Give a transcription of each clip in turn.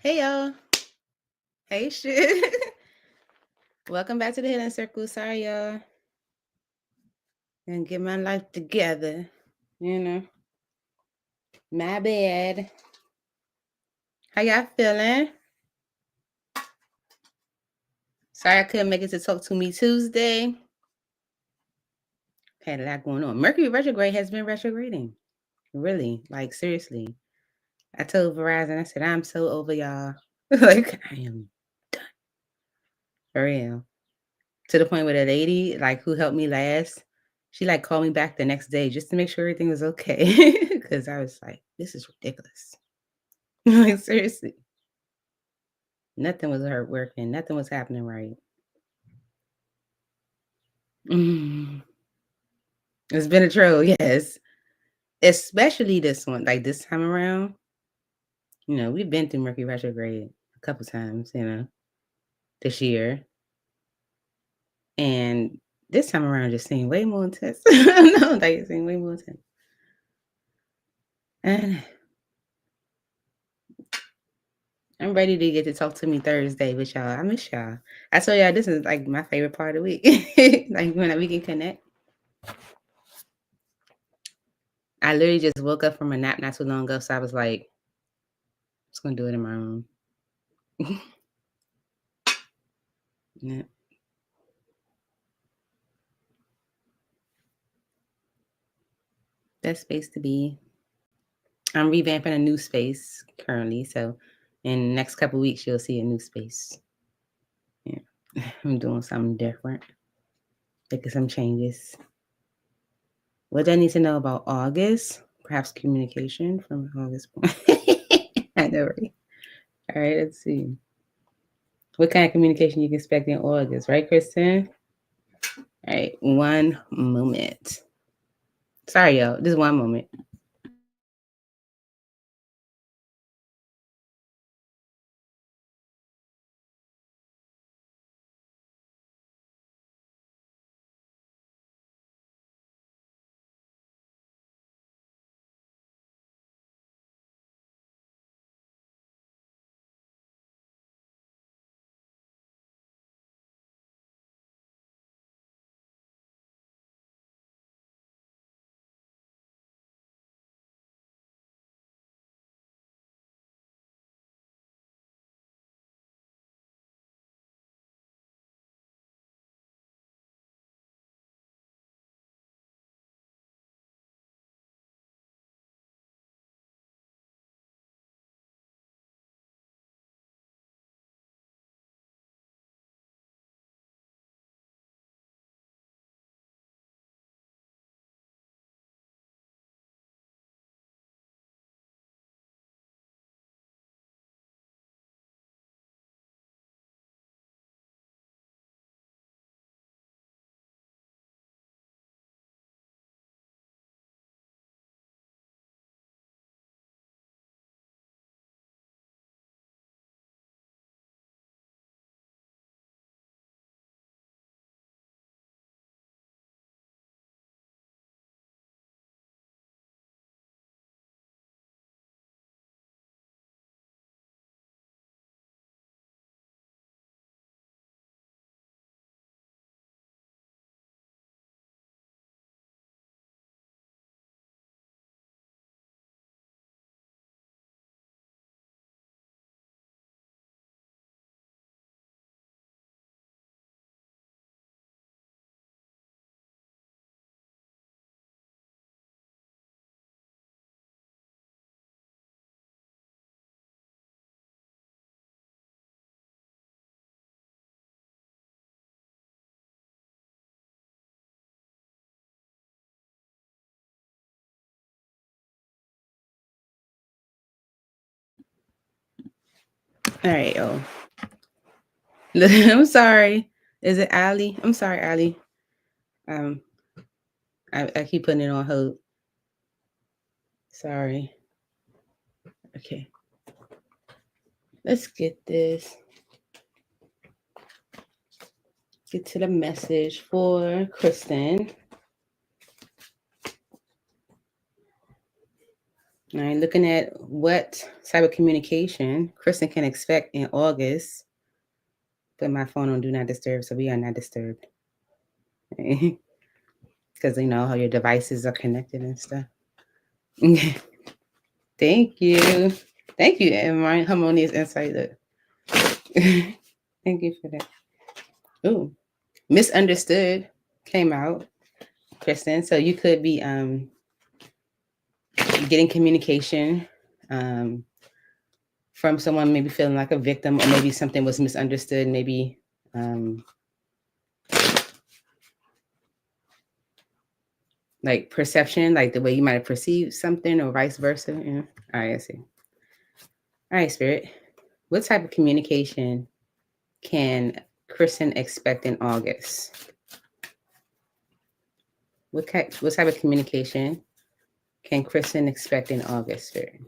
Hey y'all. Hey shit. Welcome back to the Hidden Circle. Sorry y'all. Gonna get my life together. My bad. How y'all feeling? Sorry I couldn't make it to Talk to Me Tuesday. Had a lot going on. Mercury retrograde has been retrograding. Really. Like seriously. I told Verizon, I said, I'm so over y'all. Like I am done. For real. To the point where the lady, like, who helped me last, she like called me back the next day just to make sure everything was okay. Because I was like, this is ridiculous. Like seriously. Nothing was working. Nothing was happening right. Mm. It's been a troll, yes. Especially this one, like this time around. We've been through Mercury retrograde a couple times, this year. And this time around just seemed way more intense. No, like it seemed way more intense. And I'm ready to get to Talk to Me Thursday with y'all. I miss y'all. I told y'all this is like my favorite part of the week. Like when we can connect. I literally just woke up from a nap not too long ago, so I was like, I'm just gonna do it in my room. Yeah. Best space to be. I'm revamping a new space currently, so in the next couple weeks you'll see a new space. Yeah. I'm doing something different. Making some changes. What do I need to know about August? Perhaps communication from August. I know, right? All right, let's see. What kind of communication you can expect in August, right, Kristen? All right, one moment. Sorry, y'all. Just one moment. All right, y'all. I'm sorry. Is it Ali? I'm sorry, Ali. Um, I keep putting it on hold. Sorry. Okay. Let's get this. Get to the message for Kristen. All right, looking at what type of communication Kristen can expect in August. Put my phone on Do Not Disturb, so we are not disturbed. Because you know how your devices are connected and stuff. Thank you. Thank you, Emma. Harmonious Insight. Thank you for that. Ooh, Misunderstood came out, Kristen. So you could be getting communication from someone, maybe feeling like a victim, or maybe something was misunderstood. Maybe like perception, like the way you might have perceived something, or vice versa. Yeah. All right, I see. All right, Spirit. What type of communication can Kristen expect in August? What type of communication can Kristen expect in August, Spirit?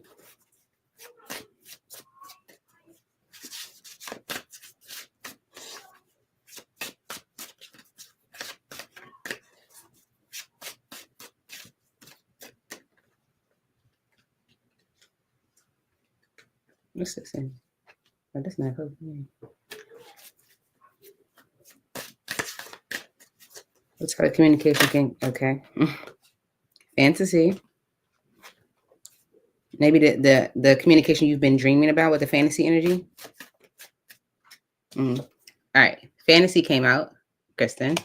What's this in? Oh, that's not her. What type of communication can, okay. Fantasy. Maybe the communication you've been dreaming about with the fantasy energy. All right. Fantasy came out, Kristen,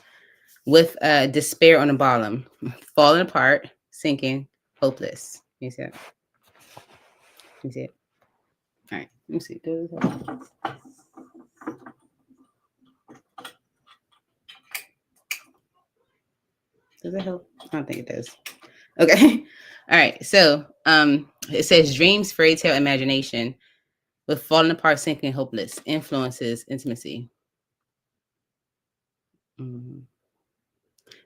with despair on the bottom, falling apart, sinking, hopeless. You see it? You see it? All right. Let me see. Does it help? I don't think it does. Okay. All right. So it says dreams, fairy tale, imagination, with falling apart, sinking, hopeless, influences, intimacy.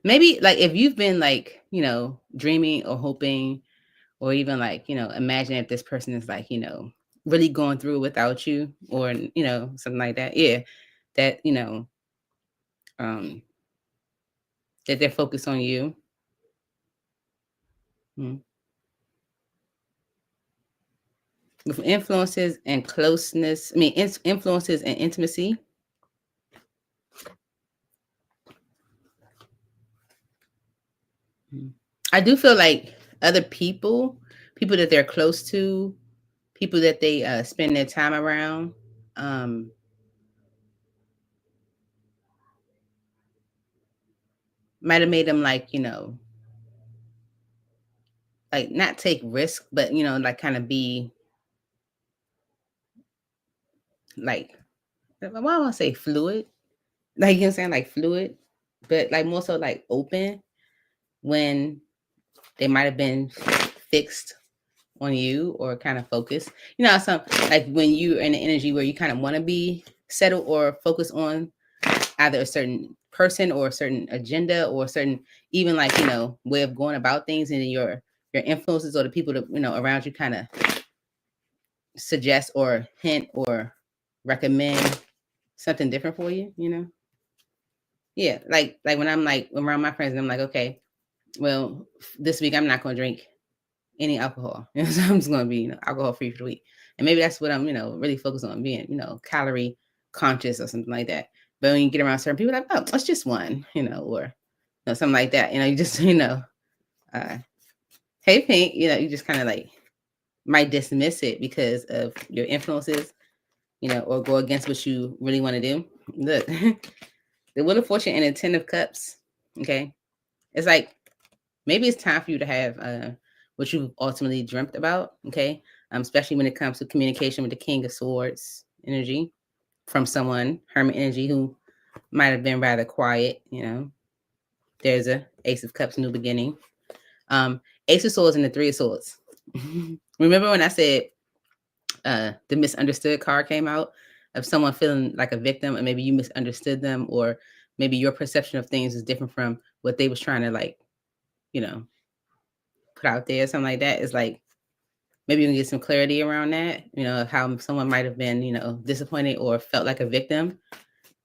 Maybe like if you've been like, you know, dreaming or hoping, or even like, you know, imagine if this person is like, you know, really going through without you, or, you know, something like that. Yeah. That, you know, that they're focused on you. With influences and closeness, I mean, influences and intimacy. I do feel like other people that they're close to, people that they spend their time around, might have made them like, you know, like not take risk, but you know, like kind of be like, why do I want to say fluid? Like, you know what I'm saying? Like fluid, but like more so like open, when they might have been fixed on you or kind of focused. You know, some like when you're in the energy where you kind of want to be settled or focus on either a certain person or a certain agenda or a certain, even like, you know, way of going about things, and your influences or the people that, you know, around you kind of suggest or hint or recommend something different for you, you know? Yeah, like when I'm like around my friends and I'm like, okay, well, this week I'm not going to drink any alcohol. You know, so I'm just going to be, you know, alcohol free for the week. And maybe that's what I'm, you know, really focused on, being, you know, calorie conscious or something like that. But when you get around certain people, like, oh, it's just one, you know, or you know, something like that. You know, you just, you know, hey, Pink, you know, you just kind of like might dismiss it because of your influences, you know, or go against what you really want to do. Look, the Wheel of Fortune and the Ten of Cups. Okay. It's like, maybe it's time for you to have what you ultimately dreamt about. Okay. Especially when it comes to communication with the King of Swords energy from someone, Hermit energy, who might have been rather quiet. You know, there's a Ace of Cups, new beginning. Ace of Swords and the Three of Swords. Remember when I said the misunderstood card came out, of someone feeling like a victim, and maybe you misunderstood them, or maybe your perception of things is different from what they was trying to, like, you know, put out there, something like that. Is like, maybe you can get some clarity around that, you know, how someone might have been, you know, disappointed or felt like a victim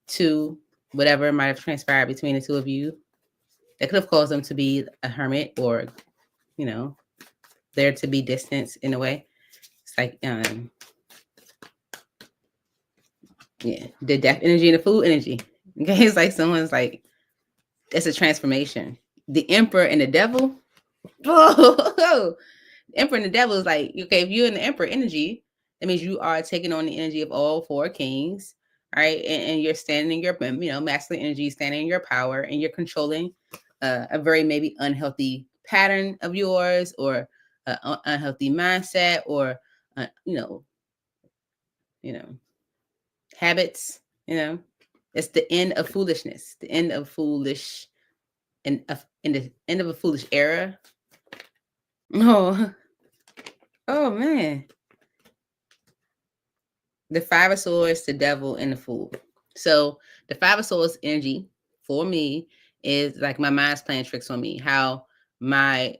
to whatever might have transpired between the two of you. That could have caused them to be a hermit, or, you know, there to be distance in a way. It's like the death energy and the food energy. Okay, it's like someone's like, it's a transformation. The emperor and the devil. Whoa, the emperor and the devil is like, okay, if you're in the emperor energy, that means you are taking on the energy of all four kings, right? And you're standing in your, masculine energy, standing in your power, and you're controlling a very maybe unhealthy pattern of yours, or unhealthy mindset, or habits. It's the end of foolishness, the end of foolish, and in the end of a foolish era. Oh, oh man. The Five of Swords, the Devil, and the Fool. So the Five of Swords energy for me is like my mind's playing tricks on me. How my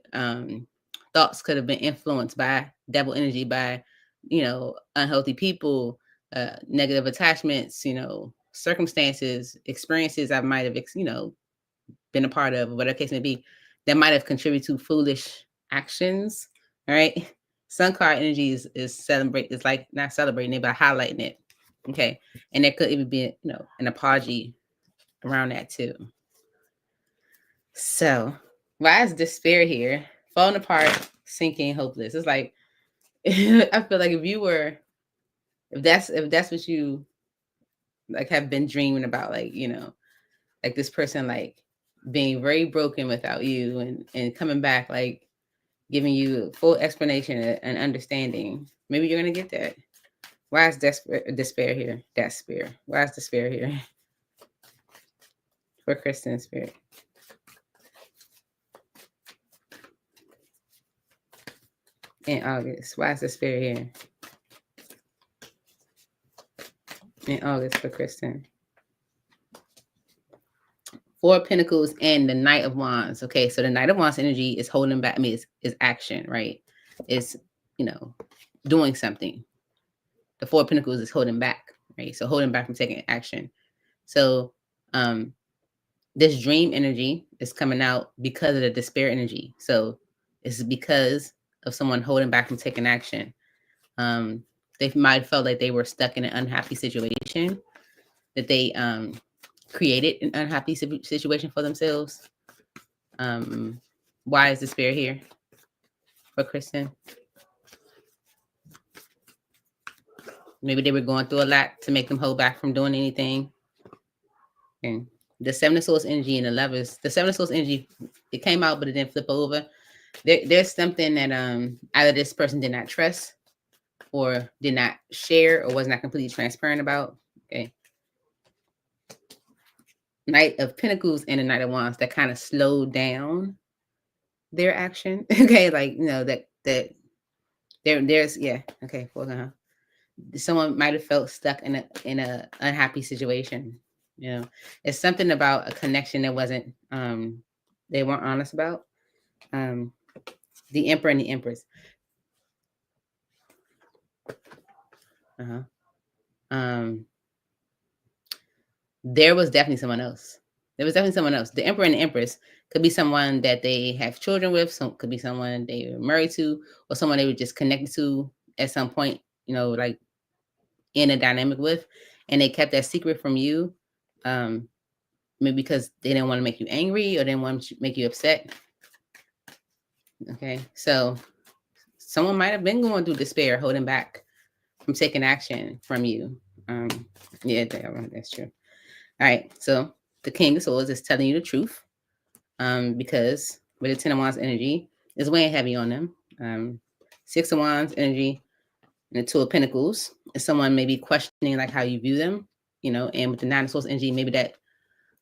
thoughts could have been influenced by devil energy, by unhealthy people, negative attachments, circumstances, experiences I might have been a part of, whatever case may be, that might have contributed to foolish actions. All right. Sun card energy is celebrate. It's like not celebrating it, but highlighting it. Okay. And there could even be, an apology around that too. So why is despair here? Falling apart, sinking, hopeless. It's like, I feel like if that's what you like have been dreaming about, like, like this person, like being very broken without you, and coming back, like giving you full explanation and understanding. Maybe you're gonna get that. Why is despair here? Despair. Why is despair here? For Kristen spirit. In August. Why is despair here? In August for Kristen. Four of Pentacles and the Knight of Wands. Okay, so the Knight of Wands energy is holding back. I mean, is action, right? It's doing something. The Four of Pentacles is holding back, right? So holding back from taking action. So this dream energy is coming out because of the despair energy. So it's because of someone holding back from taking action. They might have felt like they were stuck in an unhappy situation, that they created an unhappy situation for themselves. Why is despair here for Kristen? Maybe they were going through a lot to make them hold back from doing anything. And the Seven of Swords energy and the Lovers, the Seven of Swords energy, it came out, but it didn't flip over. There's something that either this person did not trust, or did not share, or was not completely transparent about. Okay. Knight of Pentacles and the Knight of Wands, that kind of slowed down their action. Okay, like that there's okay, hold on. Someone might have felt stuck in a unhappy situation. It's something about a connection that wasn't they weren't honest about. The Emperor and the Empress. There was definitely someone else. The Emperor and the Empress could be someone that they have children with. Could be someone they were married to, or someone they were just connected to at some point, like in a dynamic with, and they kept that secret from you. Maybe because they didn't want to make you angry, or didn't want to make you upset. Okay, so someone might have been going through despair, holding back from taking action from you. That's true. All right, so the King of Swords is telling you the truth, because with the Ten of Wands energy, is weighing heavy on them. Six of Wands energy and the Two of Pentacles is someone maybe questioning like how you view them, and with the Nine of Swords energy, maybe that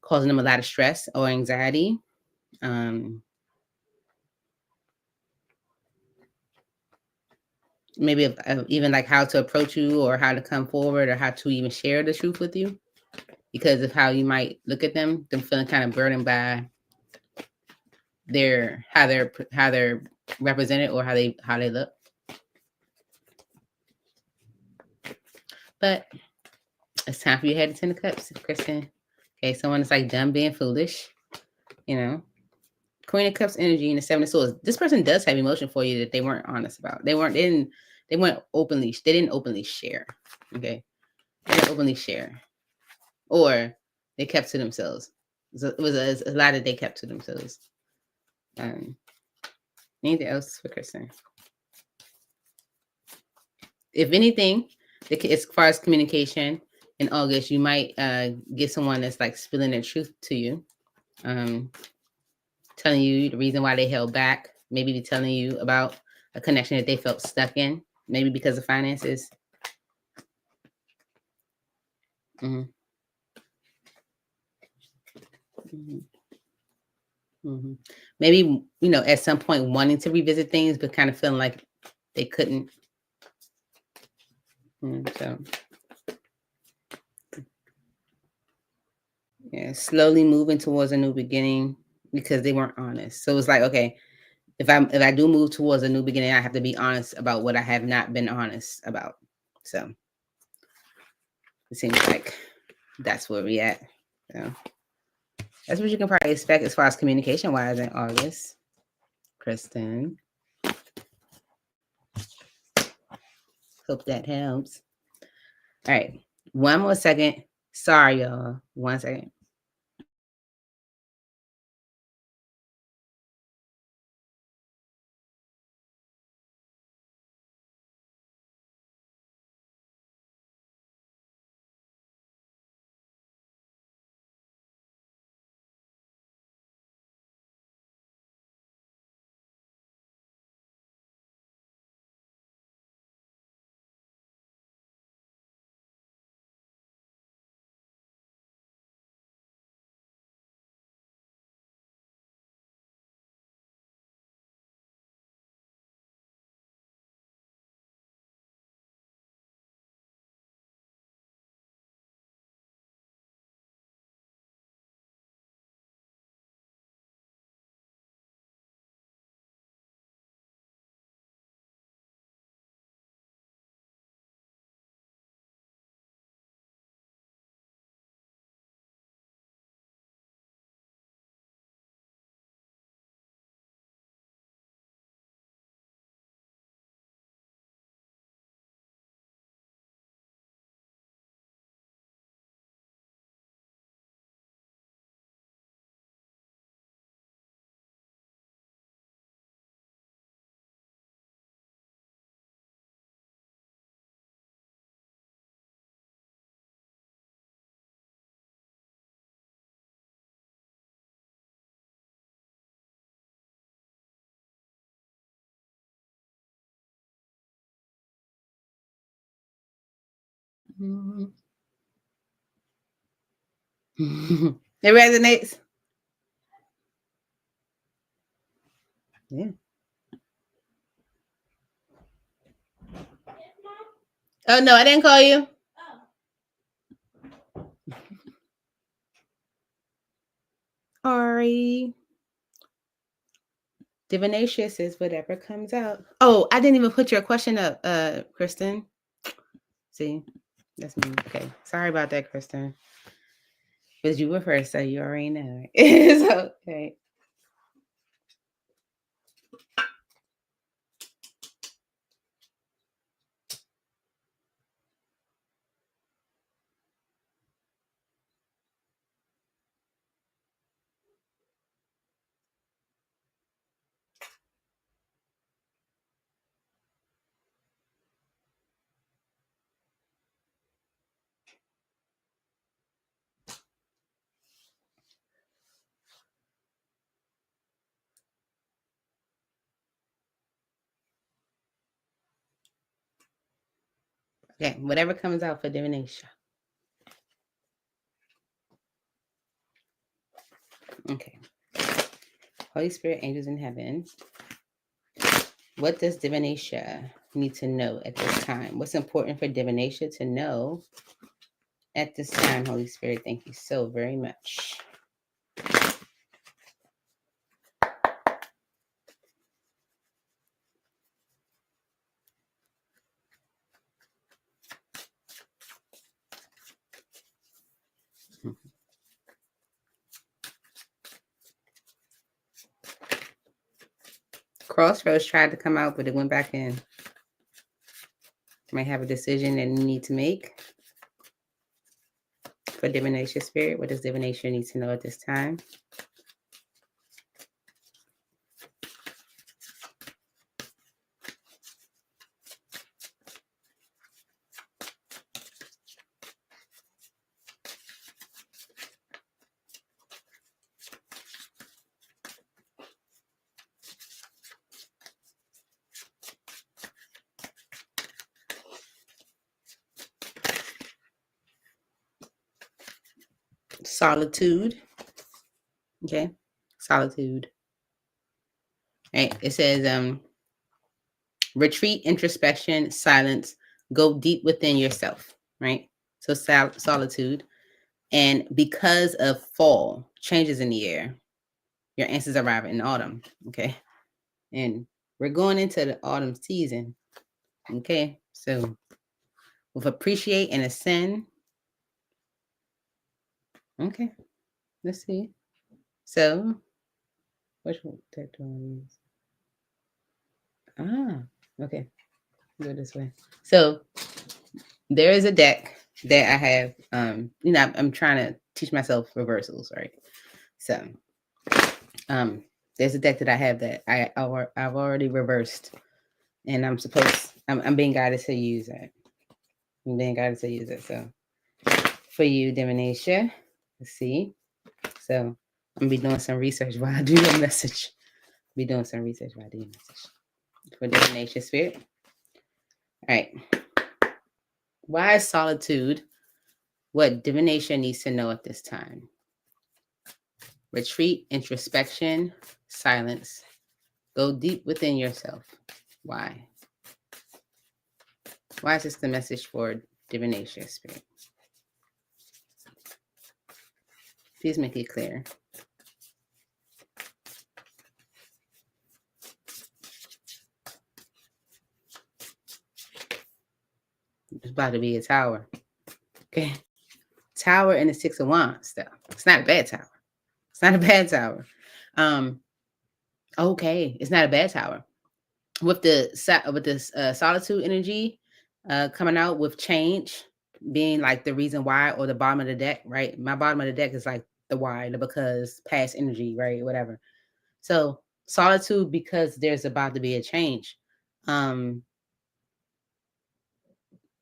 causing them a lot of stress or anxiety. Maybe even like how to approach you, or how to come forward, or how to even share the truth with you, because of how you might look at them feeling kind of burdened by how they're represented, or how they look. But it's time for you to head to Ten of Cups, Kristen. Okay, someone is like done being foolish, Queen Queen of Cups energy and the Seven of Swords. This person does have emotion for you that they weren't honest about. They didn't openly share. Okay. They didn't openly share. Or they kept to themselves. It was a lot that they kept to themselves. Anything else for Kristen? If anything, as far as communication in August, you might get someone that's like spilling their truth to you, telling you the reason why they held back, maybe telling you about a connection that they felt stuck in, maybe because of finances. Mm-hmm. Mm-hmm. Mm-hmm. Maybe, at some point wanting to revisit things, but kind of feeling like they couldn't. So, yeah, slowly moving towards a new beginning because they weren't honest. So it's like, okay, if I do move towards a new beginning, I have to be honest about what I have not been honest about. So it seems like that's where we at. So that's what you can probably expect as far as communication wise in August. Kristen. Hope that helps. All right. One more second. Sorry, y'all. 1 second. It resonates. Yeah. Oh no, I didn't call you. Ari. Divination says whatever comes out. Oh, I didn't even put your question up, Kristen. See, that's me. Okay. Sorry about that, Kristen. Because you were first, so you already know. So, okay. Okay, whatever comes out for divination. Okay. Holy Spirit, angels in heaven. What does divination need to know at this time? What's important for divination to know at this time, Holy Spirit? Thank you so very much. Crossroads tried to come out, but it went back in. Might have a decision that you need to make. For divination spirit, what does divination need to know at this time? Solitude. Okay. Solitude. Right. It says retreat, introspection, silence, go deep within yourself. Right. So solitude. And because of fall, changes in the air, your answers arrive in autumn. Okay. And we're going into the autumn season. Okay. So with appreciate and ascend. Okay. Let's see. So which one that one is? Okay. Go this way. So there is a deck that I have. I'm trying to teach myself reversals, right? So there's a deck that I have that I've already reversed, and I'm being guided to use it. I'm being guided to use it. So for you, divination, let's see. So I'm gonna be doing some research while I do your message. Be doing some research while I do your message for divination spirit. All right. Why is solitude what divination needs to know at this time? Retreat, introspection, silence. Go deep within yourself. Why? Why is this the message for divination spirit? Please make it clear. It's about to be a tower. Okay. Tower and the Six of Wands, though. It's not a bad tower. It's not a bad tower. Okay, it's not a bad tower. With this solitude energy coming out with change being like the reason why, or the bottom of the deck, right? My bottom of the deck is like the why, the because, past energy, right? Whatever. So solitude because there's about to be a change.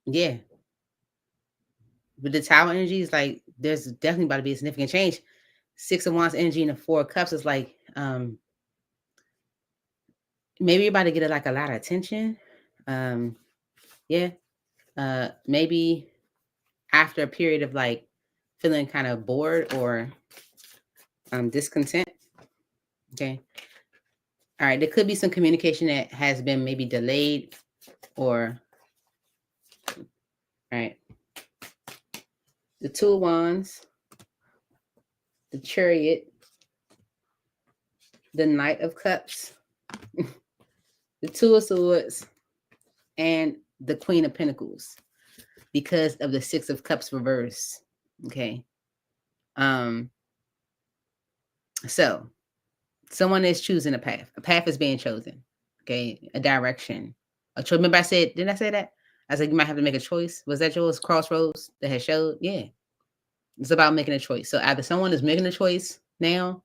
Yeah. With the tower energy, is like there's definitely about to be a significant change. Six of Wands energy and the Four of Cups is like maybe you're about to get like a lot of attention. Yeah. Maybe after a period of like feeling kind of bored or discontent. Okay. All right. There could be some communication that has been maybe delayed or, all right. The Two of Wands, the Chariot, the Knight of Cups, the Two of Swords, and the Queen of Pentacles because of the Six of Cups reverse. Okay. So someone is choosing a path. A path is being chosen. Okay. A direction. A choice. Remember I said, didn't I say that? I said you might have to make a choice. Was that yours? Crossroads that had showed? Yeah. It's about making a choice. So either someone is making a choice now,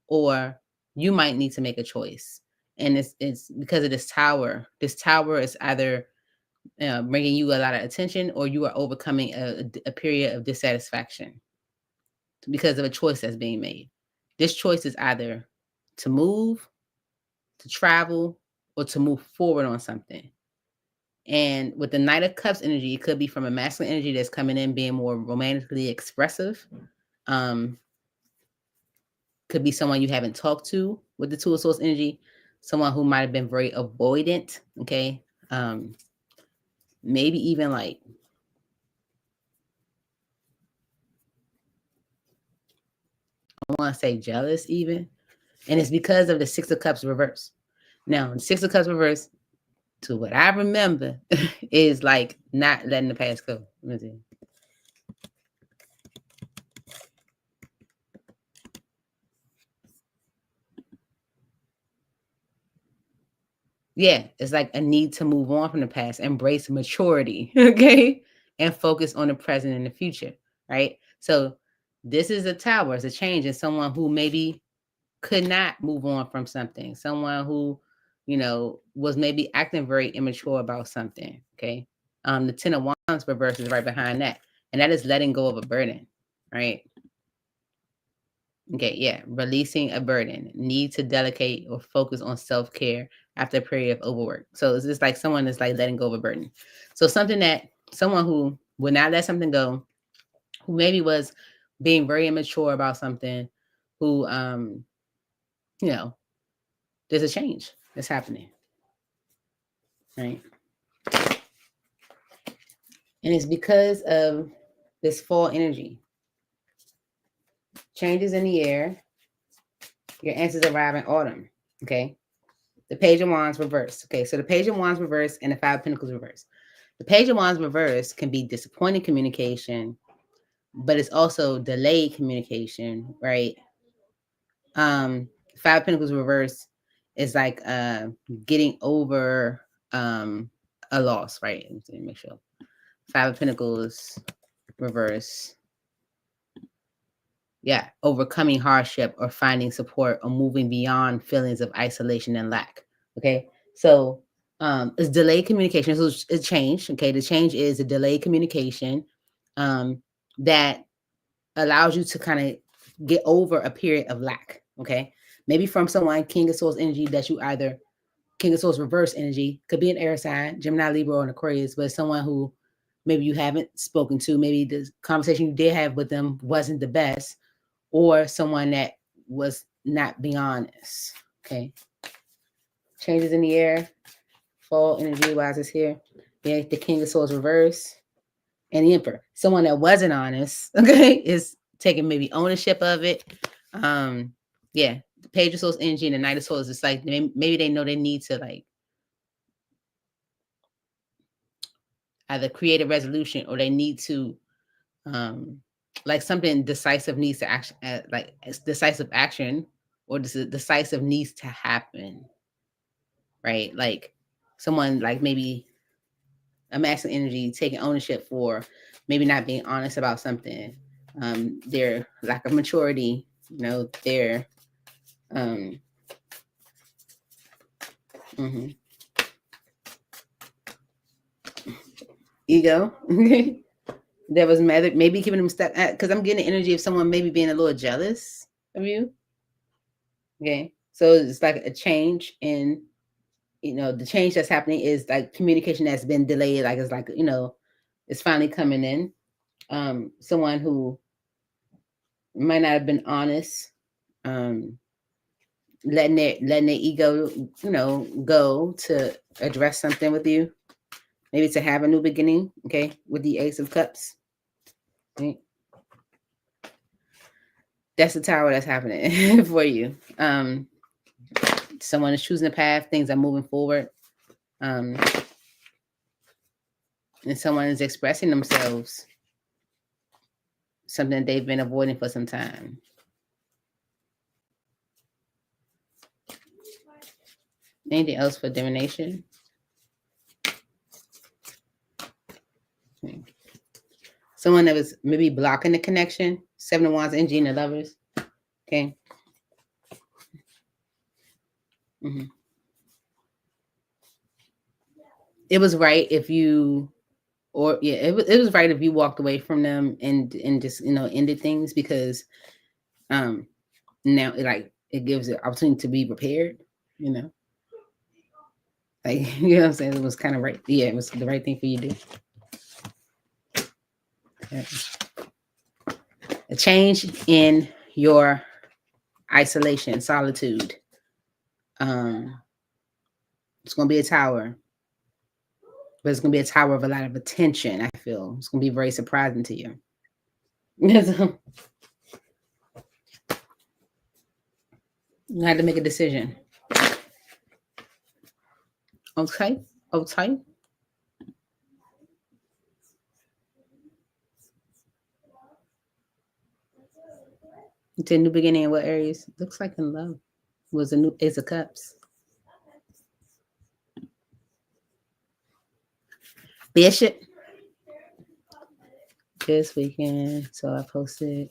or you might need to make a choice. And it's because of this tower. This tower is either bringing you a lot of attention, or you are overcoming a period of dissatisfaction because of a choice that's being made. This choice is either to move, to travel, or to move forward on something. And with the Knight of Cups energy, it could be from a masculine energy that's coming in being more romantically expressive. Could be someone you haven't talked to with the Two of Swords energy, someone who might have been very avoidant. Okay. Maybe even like, I want to say jealous even. And it's because of the Six of Cups reverse. Now, the Six of Cups reverse, to what I remember, is like not letting the past go. Let me see. Yeah, it's like a need to move on from the past, embrace maturity, okay? And focus on the present and the future, right? So this is a tower, it's a change in someone who maybe could not move on from something, someone who, was maybe acting very immature about something, okay? The Ten of Wands reverse is right behind that, and that is letting go of a burden, right? Okay, yeah, releasing a burden, need to delegate or focus on self-care after a period of overwork. So it's just like someone is like letting go of a burden. So someone who would not let something go, who maybe was being very immature about something, who you know, there's a change that's happening, right? And it's because of this fall energy. Changes in the air. Your answers arrive in autumn. Okay. The Page of Wands reverse. Okay. So the Page of Wands reverse and the Five of Pentacles reverse. The Page of Wands reverse can be disappointing communication, but it's also delayed communication, right? Five of Pentacles reverse is like getting over a loss, right? Let me make sure. Five of Pentacles reverse. Yeah, overcoming hardship or finding support or moving beyond feelings of isolation and lack. Okay, so it's delayed communication. So it's a change. Okay, the change is a delayed communication that allows you to kind of get over a period of lack. Okay, maybe from someone King of Swords energy that you either King of Swords reverse energy could be an air sign, Gemini, Libra, or an Aquarius, but someone who maybe you haven't spoken to, maybe the conversation you did have with them wasn't the best, or someone that was not being honest. Okay. Changes in the air. Fall energy wise is here. Yeah, the King of Swords reverse. And the Emperor. Someone that wasn't honest, okay, is taking maybe ownership of it. Yeah, the Page of Swords energy and the Knight of Swords is like maybe they know they need to like either create a resolution or they need to like something decisive needs to action, like decisive action or decisive needs to happen, right? Like someone like maybe a masculine energy taking ownership for maybe not being honest about something, their lack of maturity, their mhm, ego. That was maybe giving them stuff because I'm getting the energy of someone maybe being a little jealous of you. Okay, so it's like a change in, the change that's happening is like communication that's been delayed. Like it's like, it's finally coming in. Someone who might not have been honest, letting their ego, go to address something with you, maybe to have a new beginning. Okay, with the Ace of Cups, right? That's the tower that's happening for you. Someone is choosing a path, things are moving forward, and someone is expressing themselves, something they've been avoiding for some time. Anything else for divination? Okay. Someone that was maybe blocking the connection. Seven of Wands, energy, and the Lovers. Okay. Mm-hmm. It was right if you, or yeah, it was right if you walked away from them and just ended things, because now like it gives the opportunity to be repaired. Like you know what I'm saying. It was kind of right. Yeah, it was the right thing for you to do. Okay. A change in your isolation, solitude. It's gonna be a tower, but it's gonna be a tower of a lot of attention. I feel it's gonna be very surprising to you. You had to make a decision. Okay, okay. It's a new beginning in what areas? Looks like in love was a new Ace of Cups. Bishop. This weekend, so I posted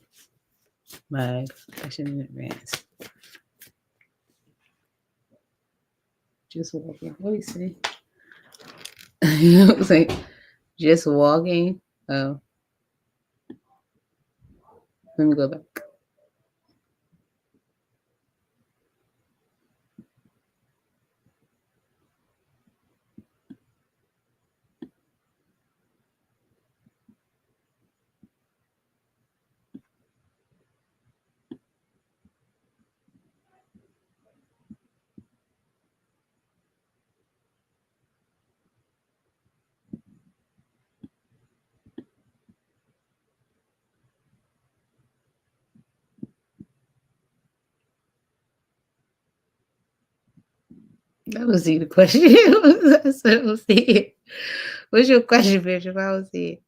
my question in advance. Just walking. What do you say? It was like just walking. Oh, let me go back. That was the question. That's what I was saying. What's your question, Bishop? I was saying.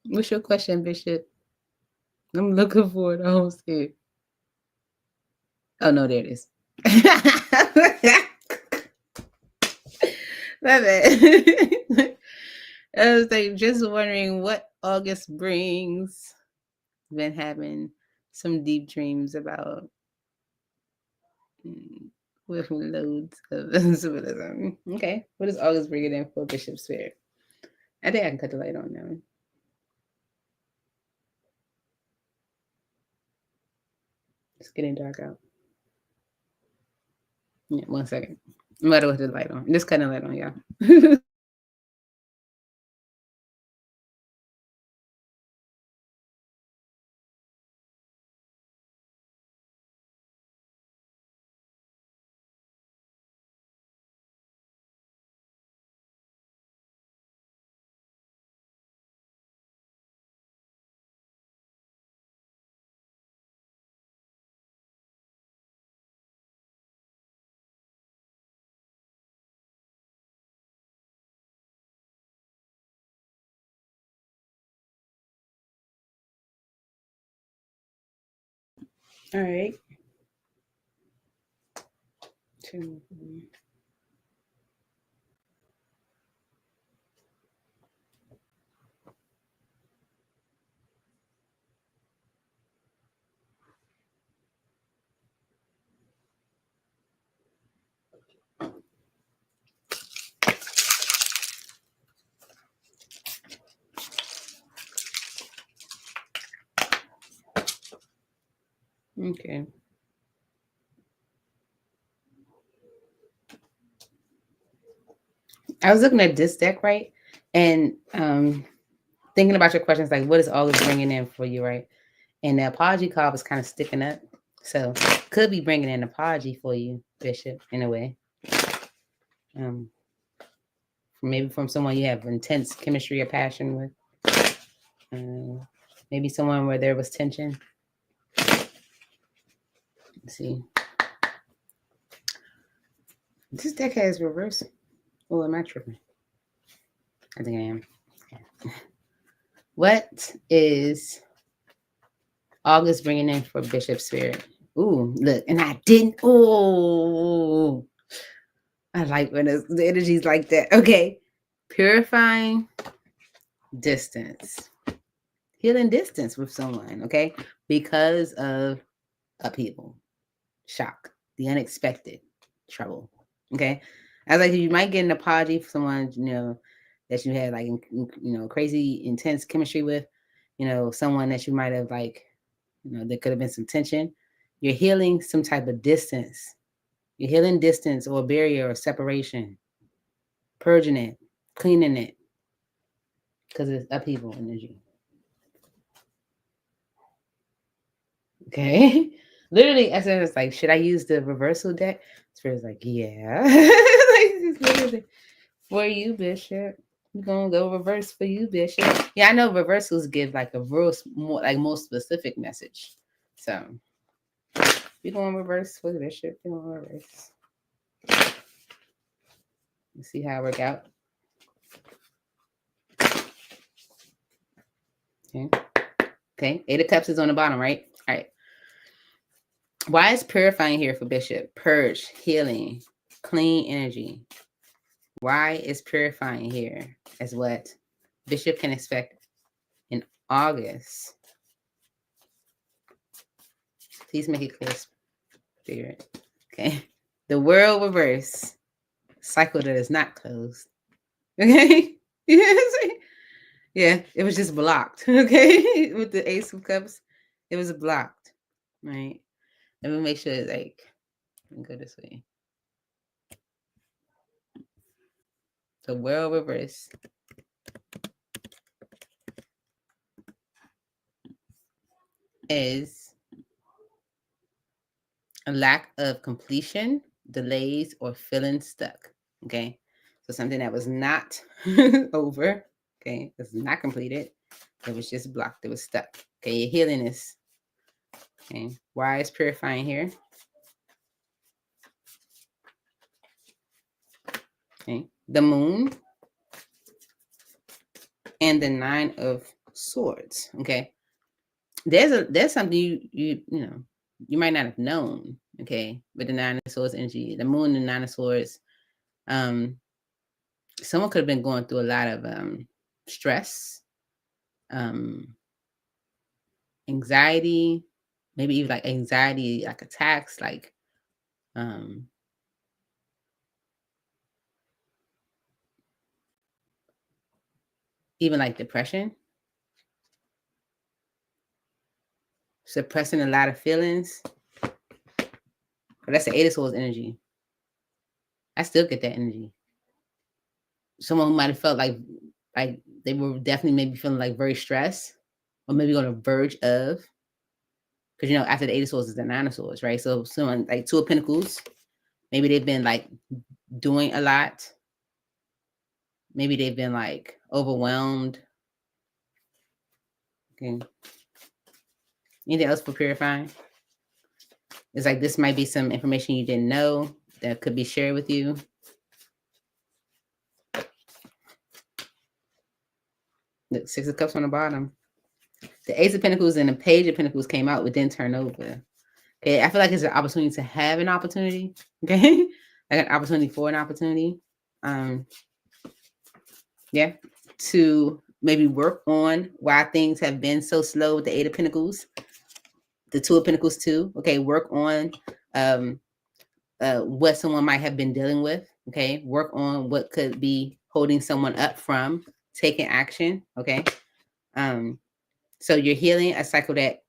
What's your question, Bishop? I'm looking for it. I don't see it. Oh no, there it is. My bad. I was like just wondering what August brings. Been having some deep dreams about with loads of symbolism. Okay, what does August bring it in for Bishop Spirit? I think I can cut the light on now. It's getting dark out. Yeah, 1 second. I'm about to put the light on. Just cutting the light on, y'all. All right. Okay. I was looking at this deck, right? And thinking about your questions, like what is August bringing in for you, right? And the apology card was kind of sticking up. So could be bringing in an apology for you, Bishop, in a way. Maybe from someone you have intense chemistry or passion with. Maybe someone where there was tension. Let's see. This deck has reverse. Oh, am I tripping? I think I am. What is August bringing in for Bishop Spirit? Ooh, look, and I didn't. Oh, I like when the energy's like that. Okay, purifying distance, healing distance with someone. Okay, because of upheaval, shock, the unexpected, trouble. Okay, I was like, you might get an apology for someone that you had like crazy intense chemistry with, someone that you might have like, there could have been some tension. You're healing some type of distance. You're healing distance or barrier or separation, purging it, cleaning it, because it's upheaval energy. Okay. Literally, I said, it's like, should I use the reversal deck? Spirit's like, yeah. For you, Bishop. We're gonna go reverse for you, Bishop. Yeah, I know reversals give like a real more like more specific message. So we're going reverse for the Bishop. We're going reverse. Let's see how it work out. Okay. Okay, 8 of Cups is on the bottom, right? All right. Why is purifying here for Bishop? Purge, healing, clean energy. Why is purifying here as what Bishop can expect in August? Please make it clear, Spirit. Okay. The world reverse. Cycle that is not closed. Okay. Yeah, it was just blocked. Okay. With the Ace of Cups, it was blocked. Right. Let me make sure it's like, let me go this way. The world reverse is a lack of completion, delays, or feeling stuck. Okay. So something that was not over. Okay. It's not completed. It was just blocked. It was stuck. Okay. Your healing is. Okay. Why is purifying here? Okay. The moon and the 9 of Swords. Okay. There's something you know you might not have known. Okay. With the 9 of Swords energy, the moon and 9 of Swords. Someone could have been going through a lot of stress, anxiety, maybe even like anxiety, like attacks, like even like depression, suppressing a lot of feelings. But that's the 8 of Swords energy. I still get that energy. Someone who might have felt like they were definitely maybe feeling like very stressed, or maybe on the verge of, because after the 8 of Swords is the 9 of Swords, right? So someone like 2 of Pentacles, maybe they've been like doing a lot. Maybe they've been like overwhelmed. Okay. Anything else for purifying? It's like this might be some information you didn't know that could be shared with you. The 6 of Cups on the bottom. The Ace of Pentacles and the Page of Pentacles came out, but didn't turn over. Okay, I feel like it's an opportunity to have an opportunity. Okay, like an opportunity for an opportunity. Yeah, to maybe work on why things have been so slow with the 8 of Pentacles, the 2 of Pentacles too. Okay, work on what someone might have been dealing with. Okay, work on what could be holding someone up from taking action. Okay, so you're healing a cycle that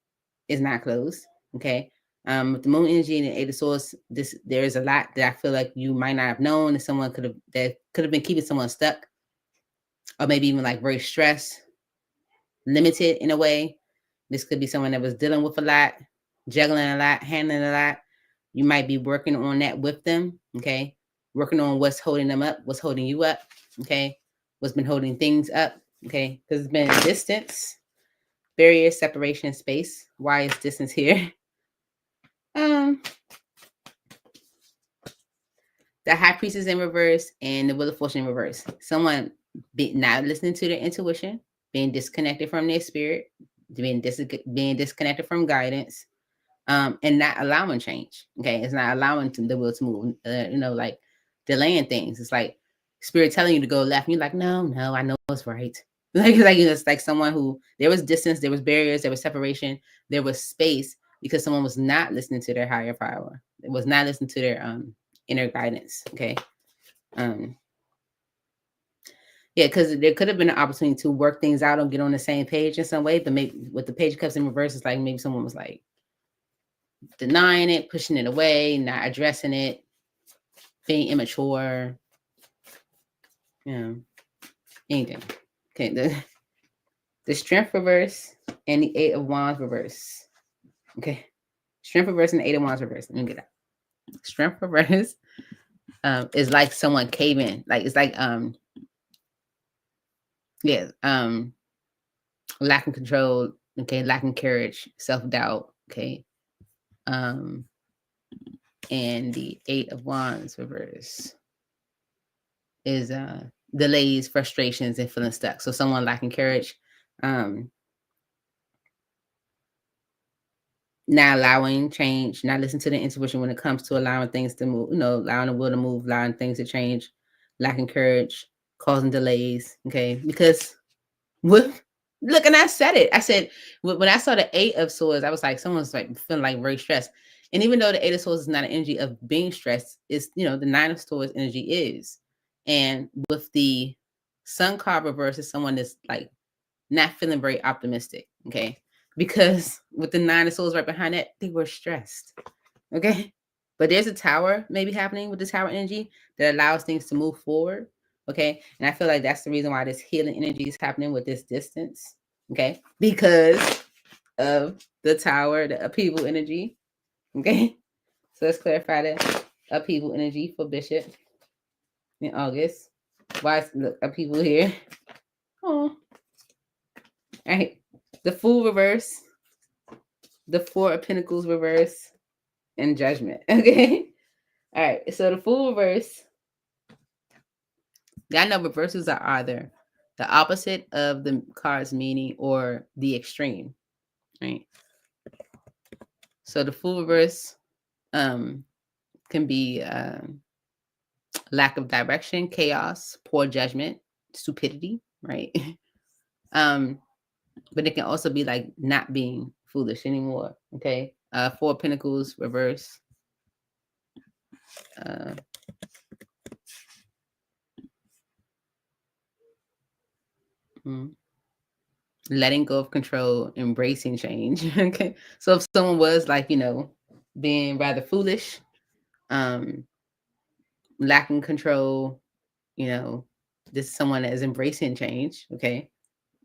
is not closed. Okay, with the moon energy and the 8 of Swords, there is a lot that I feel like you might not have known that someone could have been keeping someone stuck, or maybe even like very stressed, limited in a way. This could be someone that was dealing with a lot, juggling a lot, handling a lot. You might be working on that with them. Okay, working on what's holding them up, what's holding you up. Okay, what's been holding things up. Okay, because it's been distance, barrier, separation, space. Why is distance here? The High Priestess in reverse and the Wheel of Fortune in reverse. Someone not listening to their intuition, being disconnected from their spirit, being disconnected from guidance, and not allowing change. Okay, it's not allowing the will to move. Like delaying things. It's like spirit telling you to go left, and you're like, no, I know it's right. It's like someone who there was distance, there was barriers, there was separation, there was space because someone was not listening to their higher power. It was not listening to their inner guidance. Okay. Yeah, because there could have been an opportunity to work things out and get on the same page in some way, but maybe with the Page of Cups in reverse, it's like maybe someone was like denying it, pushing it away, not addressing it, being immature. Anything. Okay, the Strength reverse and the 8 of Wands reverse. Okay, Strength reverse and the 8 of Wands reverse. Let me get that. Strength reverse is like someone caving. Like it's like lacking control. Okay, lacking courage, self-doubt. Okay, and the 8 of Wands reverse is delays, frustrations, and feeling stuck. So someone lacking courage, not allowing change, not listening to the intuition when it comes to allowing things to move, allowing the will to move, allowing things to change, lacking courage, causing delays. Okay. Because look, and I said it. I said, when I saw the 8 of Swords, I was like, someone's like feeling like very stressed. And even though the 8 of Swords is not an energy of being stressed, it's, the 9 of Swords energy is. And with the Sun card reverse, is someone that's like not feeling very optimistic. Okay. Because with the 9 of Swords right behind it, they were stressed. Okay. But there's a tower maybe happening with the tower energy that allows things to move forward. Okay. And I feel like that's the reason why this healing energy is happening with this distance. Okay. Because of the tower, the upheaval energy. Okay. So let's clarify the upheaval energy for Bishop in August. Why is the upheaval here? Oh. All right. The Fool reverse. The 4 of Pentacles reverse. And Judgment. Okay. All right. So the Fool reverse. I know reverses are either the opposite of the card's meaning or the extreme, right? So the Fool reverse can be lack of direction, chaos, poor judgment, stupidity, right? But it can also be like not being foolish anymore. Okay. 4 Pentacles reverse. Letting go of control, embracing change. Okay. So if someone was like, being rather foolish, lacking control, this is someone that is embracing change. Okay.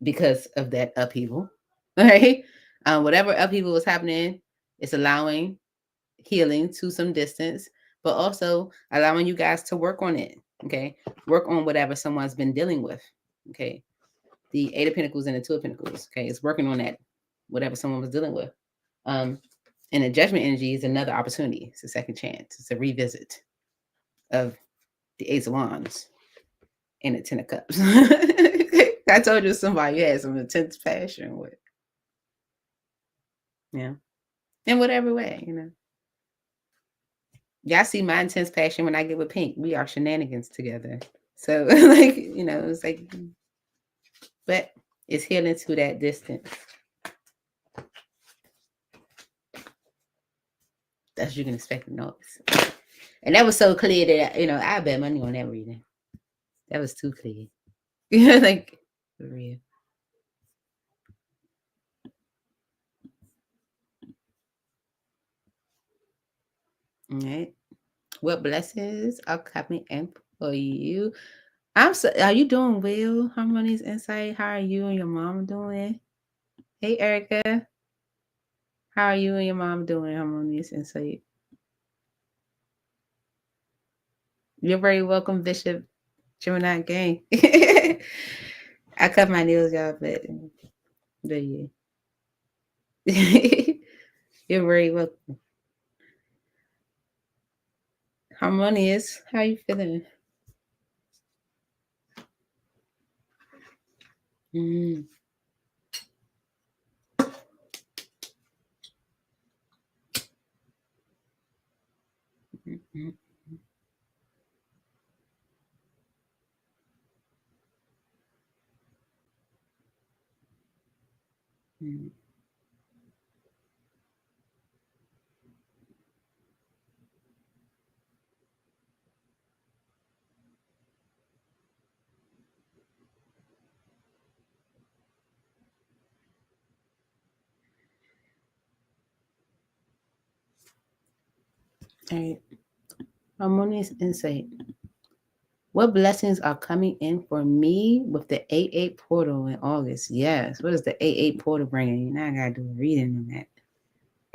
Because of that upheaval. All right. Whatever upheaval was happening, it's allowing healing to some distance, but also allowing you guys to work on it. Okay. Work on whatever someone's been dealing with. Okay. The 8 of Pentacles and the 2 of Pentacles. Okay. It's working on that, whatever someone was dealing with. And the Judgment energy is another opportunity. It's a second chance. It's a revisit of the Ace of Wands and the 10 of Cups. I told you somebody had some intense passion with. Yeah. In whatever way, Y'all see my intense passion when I get with Pink. We are shenanigans together. So, it's like, but it's healing to that distance. That's what you can expect to notice. And that was so clear that, I bet money on that reading. That was too clear. Like, for real. All right. What blessings are coming in for you? Are you doing well? Harmonious Insight. How are you and your mom doing? Hey, Erica. How are you and your mom doing, Harmonious Insight? You're very welcome, Bishop Gemini Gang. I cut my nails, y'all, but yeah. You're very welcome. Harmonious, how you feeling? Mm. Mm-hmm. Mm-hmm. All right. Harmonious Insight. What blessings are coming in for me with the 8-8 portal in August? Yes. What is the 8-8 portal bringing? Now I got to do a reading on that.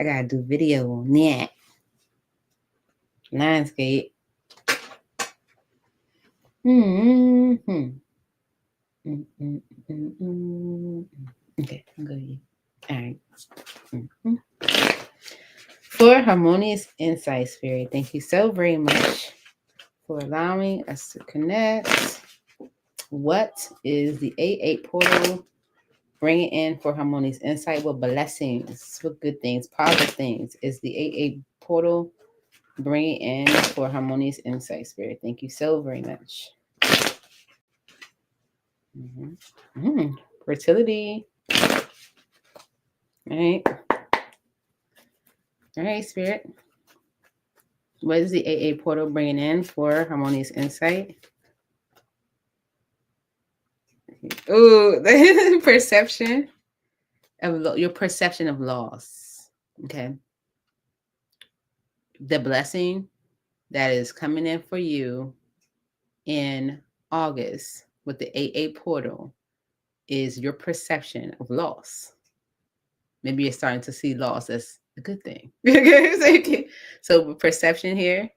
I got to do video on that. Lionsgate. Mm-hmm. Mm-hmm. Okay, I'm good. All right. Mm-hmm. For Harmonious Insight, Spirit, thank you so very much for allowing us to connect. What is the 8-8 portal Bring it in for harmonious insight with blessings, with good things, positive things. Is the 8-8 portal. Bring it in for harmonious insight, Spirit. Thank you so very much. Fertility. All right. All right, Spirit. What is the 8-8 portal bringing in for harmonious insight? Oh, perception of your perception of loss. Okay. The blessing that is coming in for you in August with the 8-8 portal is your perception of loss. Maybe you're starting to see loss as a good thing. So perception here,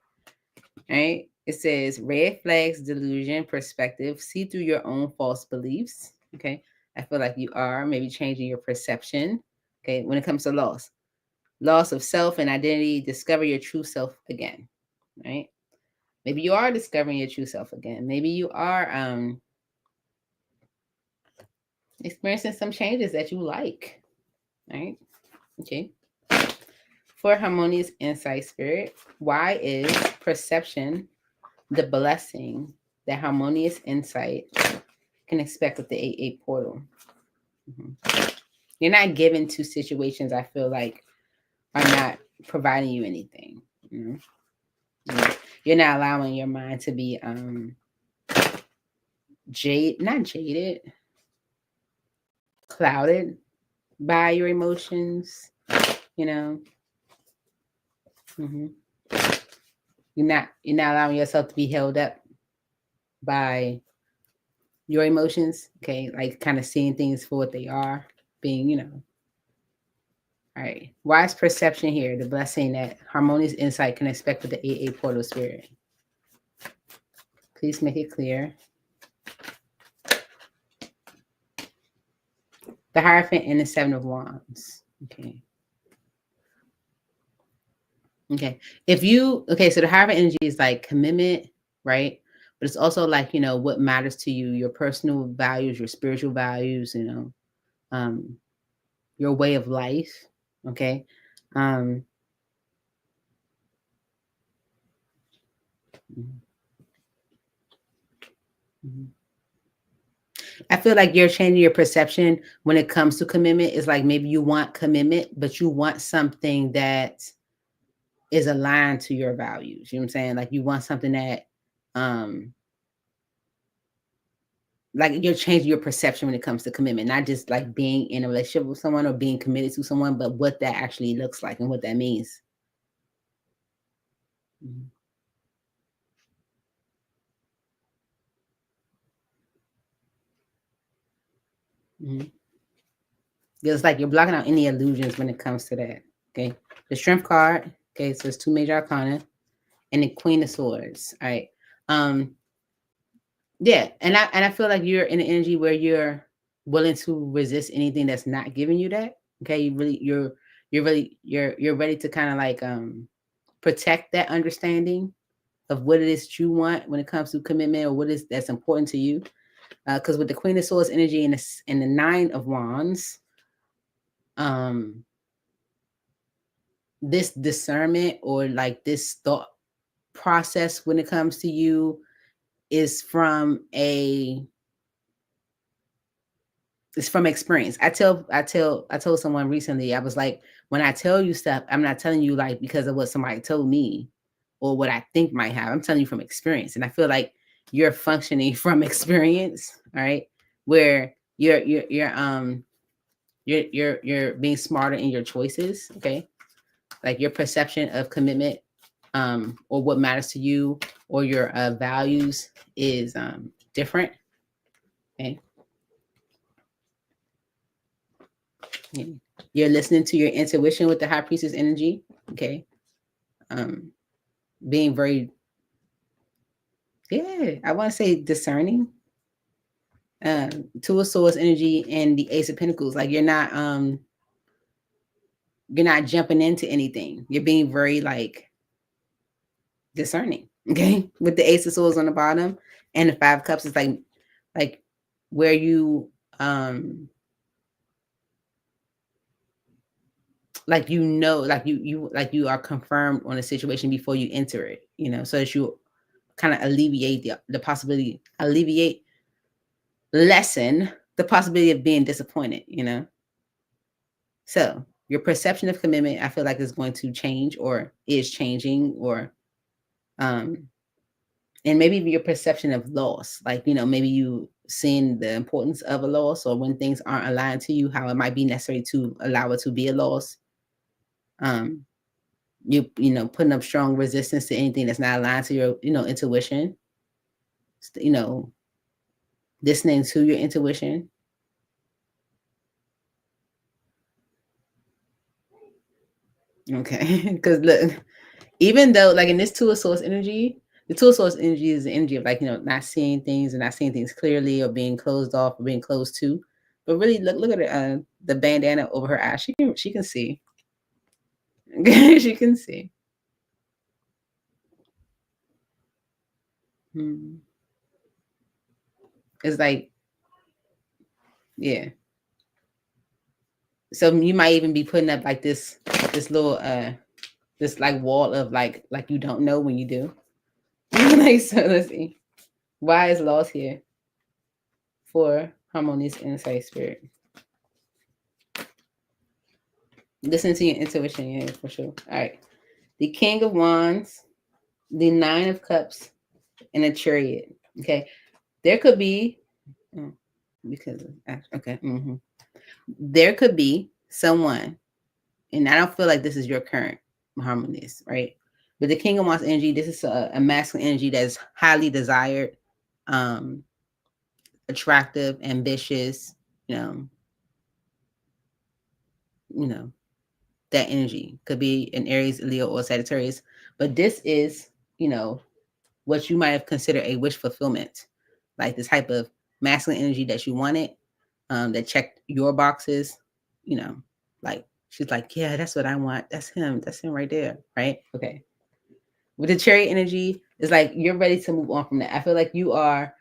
right? It says red flags, delusion, perspective, see through your own false beliefs. Okay. I feel like you are maybe changing your perception. Okay. When it comes to loss of self and identity, discover your true self again. Right. Maybe you are discovering your true self again. Maybe you are experiencing some changes that you like. Right. Okay. For harmonious insight, Spirit, why is perception the blessing that harmonious insight can expect with the 8-8 portal? You're not given to situations I feel like are not providing you anything. You're not allowing your mind to be not jaded, clouded by your emotions. You're not allowing yourself to be held up by your emotions. Okay, like kind of seeing things for what they are, being All right. Wise perception here, the blessing that harmonious insight can expect with the 8-8 portal, Spirit. Please make it clear. The Hierophant and the 7 of Wands. Okay. So the Hierophant energy is like commitment, right? But it's also like, what matters to you, your personal values, your spiritual values, your way of life. Okay. I feel like you're changing your perception when it comes to commitment. It's like maybe you want commitment, but you want something that is aligned to your values. You know what I'm saying? Like you want something that like you're changing your perception when it comes to commitment, not just like being in a relationship with someone or being committed to someone, but what that actually looks like and what that means. It's like you're blocking out any illusions when it comes to that. Okay. The Strength card. Okay. So it's 2 major arcana and the Queen of Swords. All right. Yeah. And I feel like you're in an energy where you're willing to resist anything that's not giving you that. Okay. You're ready to kind of like protect that understanding of what it is that you want when it comes to commitment or what is that's important to you. Because with the Queen of Swords energy and the 9 of Wands, this discernment or like this thought process when it comes to you is from experience. I told someone recently, I was like, when I tell you stuff, I'm not telling you like because of what somebody told me or what I think might have. I'm telling you from experience. And I feel like you're functioning from experience, all right? Where you're being smarter in your choices, okay? Like your perception of commitment or what matters to you or your values is different. Okay. Yeah. You're listening to your intuition with the High Priestess energy. Okay. Being very, I want to say discerning. 2 of Swords energy and the Ace of Pentacles. Like you're not jumping into anything. You're being very like discerning. Okay. With the Ace of Swords on the bottom and the 5 of Cups is like where you like, you know, like you are confirmed on a situation before you enter it, you know, so that you kind of alleviate the possibility, lessen the possibility of being disappointed, you know. So your perception of commitment, I feel like, is going to change, or is changing, or um and maybe your perception of loss, like, you know, maybe you seeing the importance of a loss, or when things aren't aligned to you, how it might be necessary to allow it to be a loss. um you know, putting up strong resistance to anything that's not aligned to your, you know, intuition, you know, listening to your intuition. Okay. Because look, even though, like, in this Two of Swords energy, the Two of Swords energy is the energy of, like, you know, not seeing things, and not seeing things clearly, or being closed off, or being closed to. But really, look at it, the bandana over her eyes. She can see. She can see. Hmm. It's like, yeah. So you might even be putting up like this little this like wall of like you don't know when you do. Like, so let's see. Why is loss here for harmonious insight spirit? Listen to your intuition, yeah, for sure. All right. The King of Wands, the Nine of Cups, and a Chariot. Okay. There could be because of, okay. There could be someone, and I don't feel like this is your current harmonious, right? But the King of Wands energy, this is a masculine energy that's highly desired, um, attractive, ambitious, you know, you know, that energy could be an Aries, Leo, or Sagittarius. But this is, you know, what you might have considered a wish fulfillment, like this type of masculine energy that you wanted, that checked your boxes, you know, like she's like, yeah, that's what I want. That's him right there, right? Okay. With the Chariot energy, it's like you're ready to move on from that. I feel like you are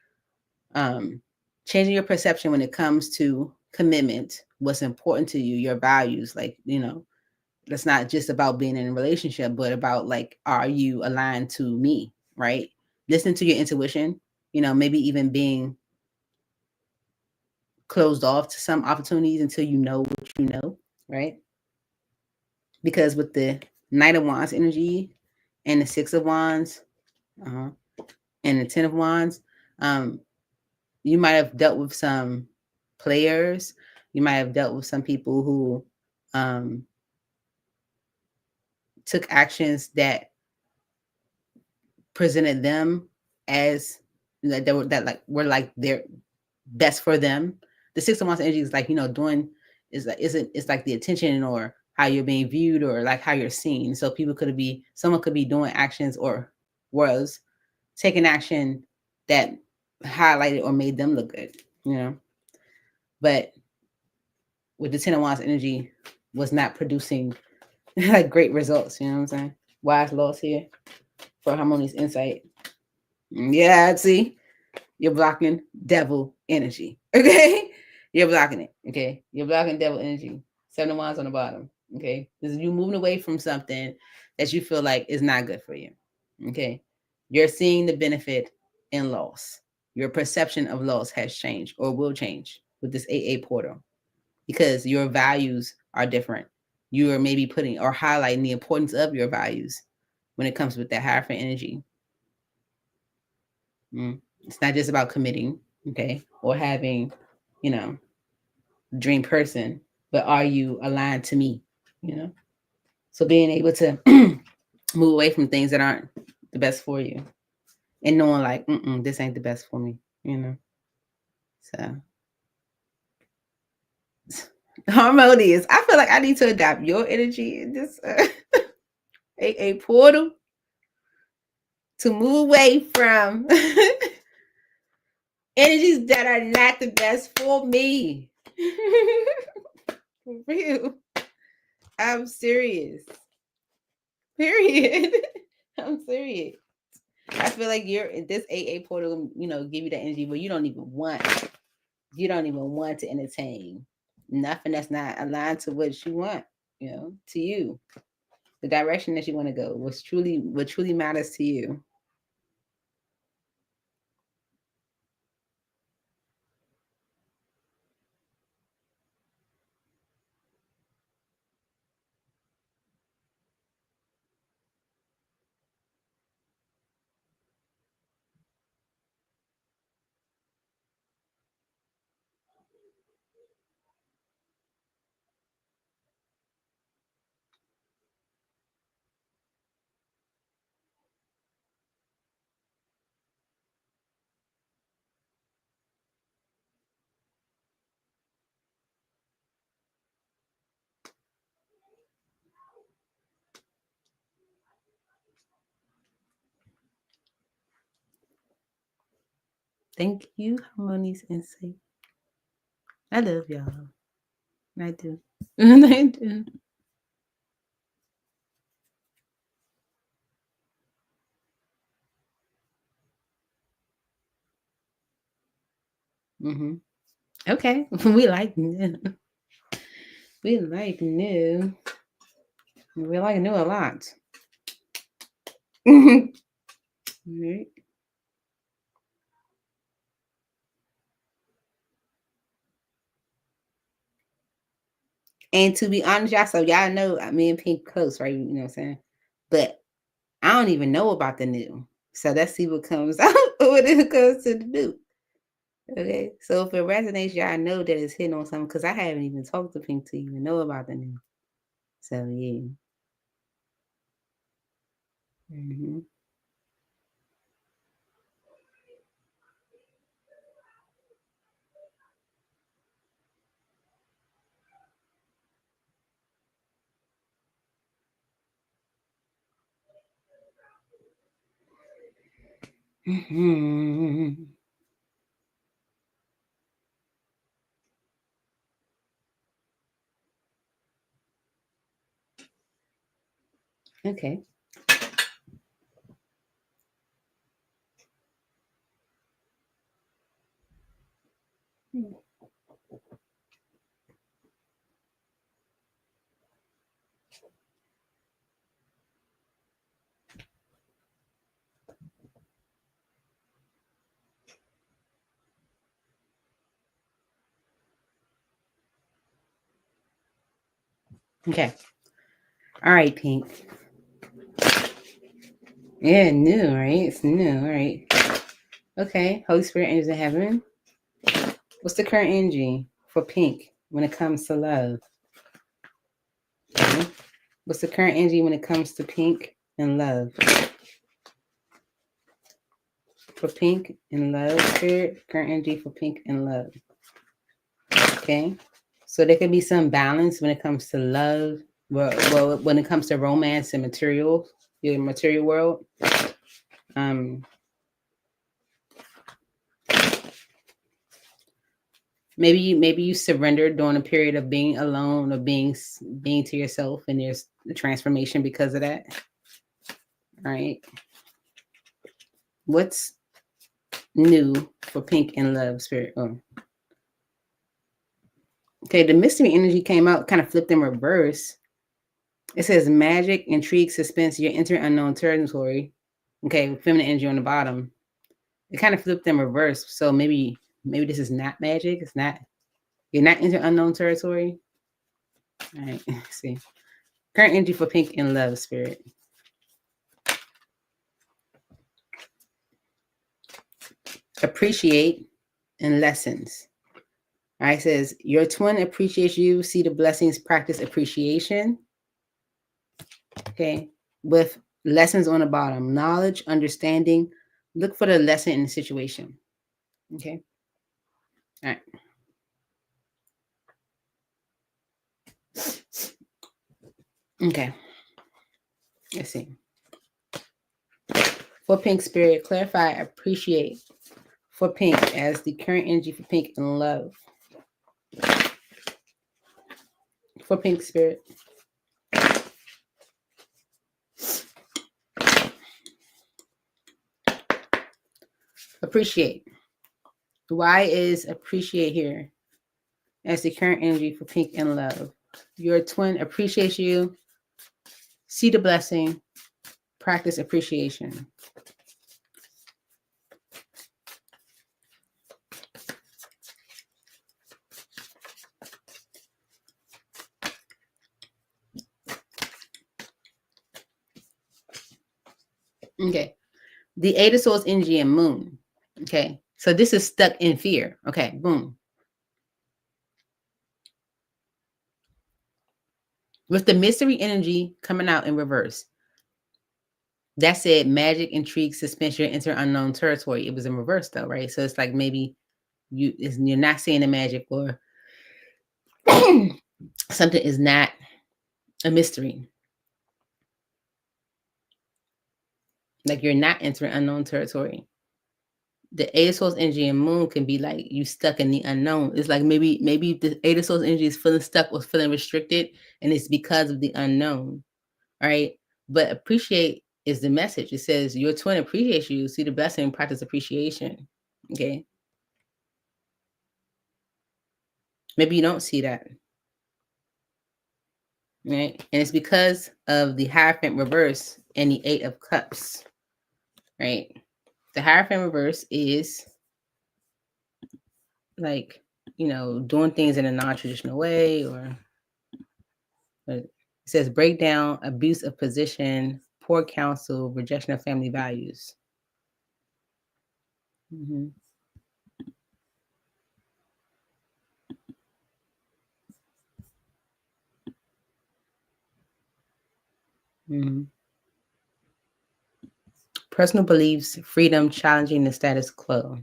changing your perception when it comes to commitment, what's important to you, your values. Like, you know, it's not just about being in a relationship, but about, like, are you aligned to me, right? Listen to your intuition, you know, maybe even being closed off to some opportunities until you know what you know, right? Because with the Knight of Wands energy and the Six of Wands, and the Ten of Wands, you might have dealt with some players. You might have dealt with some people who took actions that presented them as that were like their best for them. The Six of Wands energy is like, you know, doing is like isn't it's like the attention, or how you're being viewed, or like how you're seen. So someone could be doing actions, or was taking action that highlighted or made them look good, you know. But with the Ten of Wands energy, was not producing like great results. You know what I'm saying? Wise loss here for harmonious insight. Yeah, see, you're blocking devil energy. Okay, you're blocking it. Okay, you're blocking devil energy. Seven of Wands on the bottom. Okay, this is you moving away from something that you feel like is not good for you. Okay, you're seeing the benefit in loss. Your perception of loss has changed, or will change, with this AA portal, because your values are different. You are maybe putting or highlighting the importance of your values when it comes with that Hierophant energy. It's not just about committing, okay, or having, you know, dream person, but are you aligned to me, you know? So being able to move away from things that aren't the best for you, and knowing like, this ain't the best for me, you know? So harmonious. I feel like I need to adopt your energy in this AA portal to move away from energies that are not the best for me. For real. I'm serious. Period. I'm serious. I feel like you're in this AA portal, you know, give you that energy where you don't even want to entertain nothing that's not aligned to what you want, to you, the direction that you want to go, what truly matters to you. Thank you, Harmonious Insight. I love y'all. I do. I do. Mm-hmm. Okay. We like new. We like new. We like new a lot. Right. And to be honest, y'all, so y'all know me and Pink close, right? You know what I'm saying? But I don't even know about the new. So let's see what comes out when it comes to the new. Okay. So if it resonates, y'all know that it's hitting on something because I haven't even talked to Pink to even know about the new. So yeah. Mm-hmm. Mm-hmm. Okay. Okay. All right, Pink. Yeah, new, right? It's new, all right. Okay. Holy Spirit, angels in heaven. What's the current energy for Pink when it comes to love? Okay. What's the current energy when it comes to Pink and love? For Pink and love, Spirit, current energy for Pink and love. Okay. So there could be some balance when it comes to love. Well, when it comes to romance and material, your material world. Maybe you surrendered during a period of being alone or being to yourself, and there's a transformation because of that. All right. What's new for Pink and love, Spirit? Oh. Okay, the mystery energy came out, kind of flipped in reverse. It says magic, intrigue, suspense. You're entering unknown territory. Okay, feminine energy on the bottom. It kind of flipped in reverse. So maybe this is not magic. It's not. You're not entering unknown territory. All right. Let's see. Current energy for Pink and love, Spirit. Appreciate and lessons. All right. It says your twin appreciates you. See the blessings. Practice appreciation. Okay. With lessons on the bottom. Knowledge, understanding. Look for the lesson in the situation. Okay. All right. Okay. Let's see. For Pink, Spirit, clarify, appreciate for Pink as the current energy for Pink and love. For Pink, Spirit. Appreciate. Why is appreciate here as the current energy for Pink and love? Your twin appreciates you. See the blessing. Practice appreciation. Okay. The Eight of Swords energy and moon. Okay. So this is stuck in fear. Okay. Boom. With the mystery energy coming out in reverse. That said, magic, intrigue, suspension, enter unknown territory. It was in reverse though, right? So it's like maybe you're not seeing the magic, or something is not a mystery. Like you're not entering unknown territory. The Eight of Swords energy and moon can be like you stuck in the unknown. It's like maybe the Eight of Swords energy is feeling stuck or feeling restricted, and it's because of the unknown, right? But appreciate is the message. It says your twin appreciates you. See the blessing, practice appreciation. Okay. Maybe you don't see that, right? And it's because of the Hierophant reverse and the Eight of Cups, right? The Hierophant reverse is like, doing things in a non-traditional way, or it says breakdown, abuse of position, poor counsel, rejection of family values. Mm-hmm. Mm-hmm. Personal beliefs, freedom, challenging the status quo.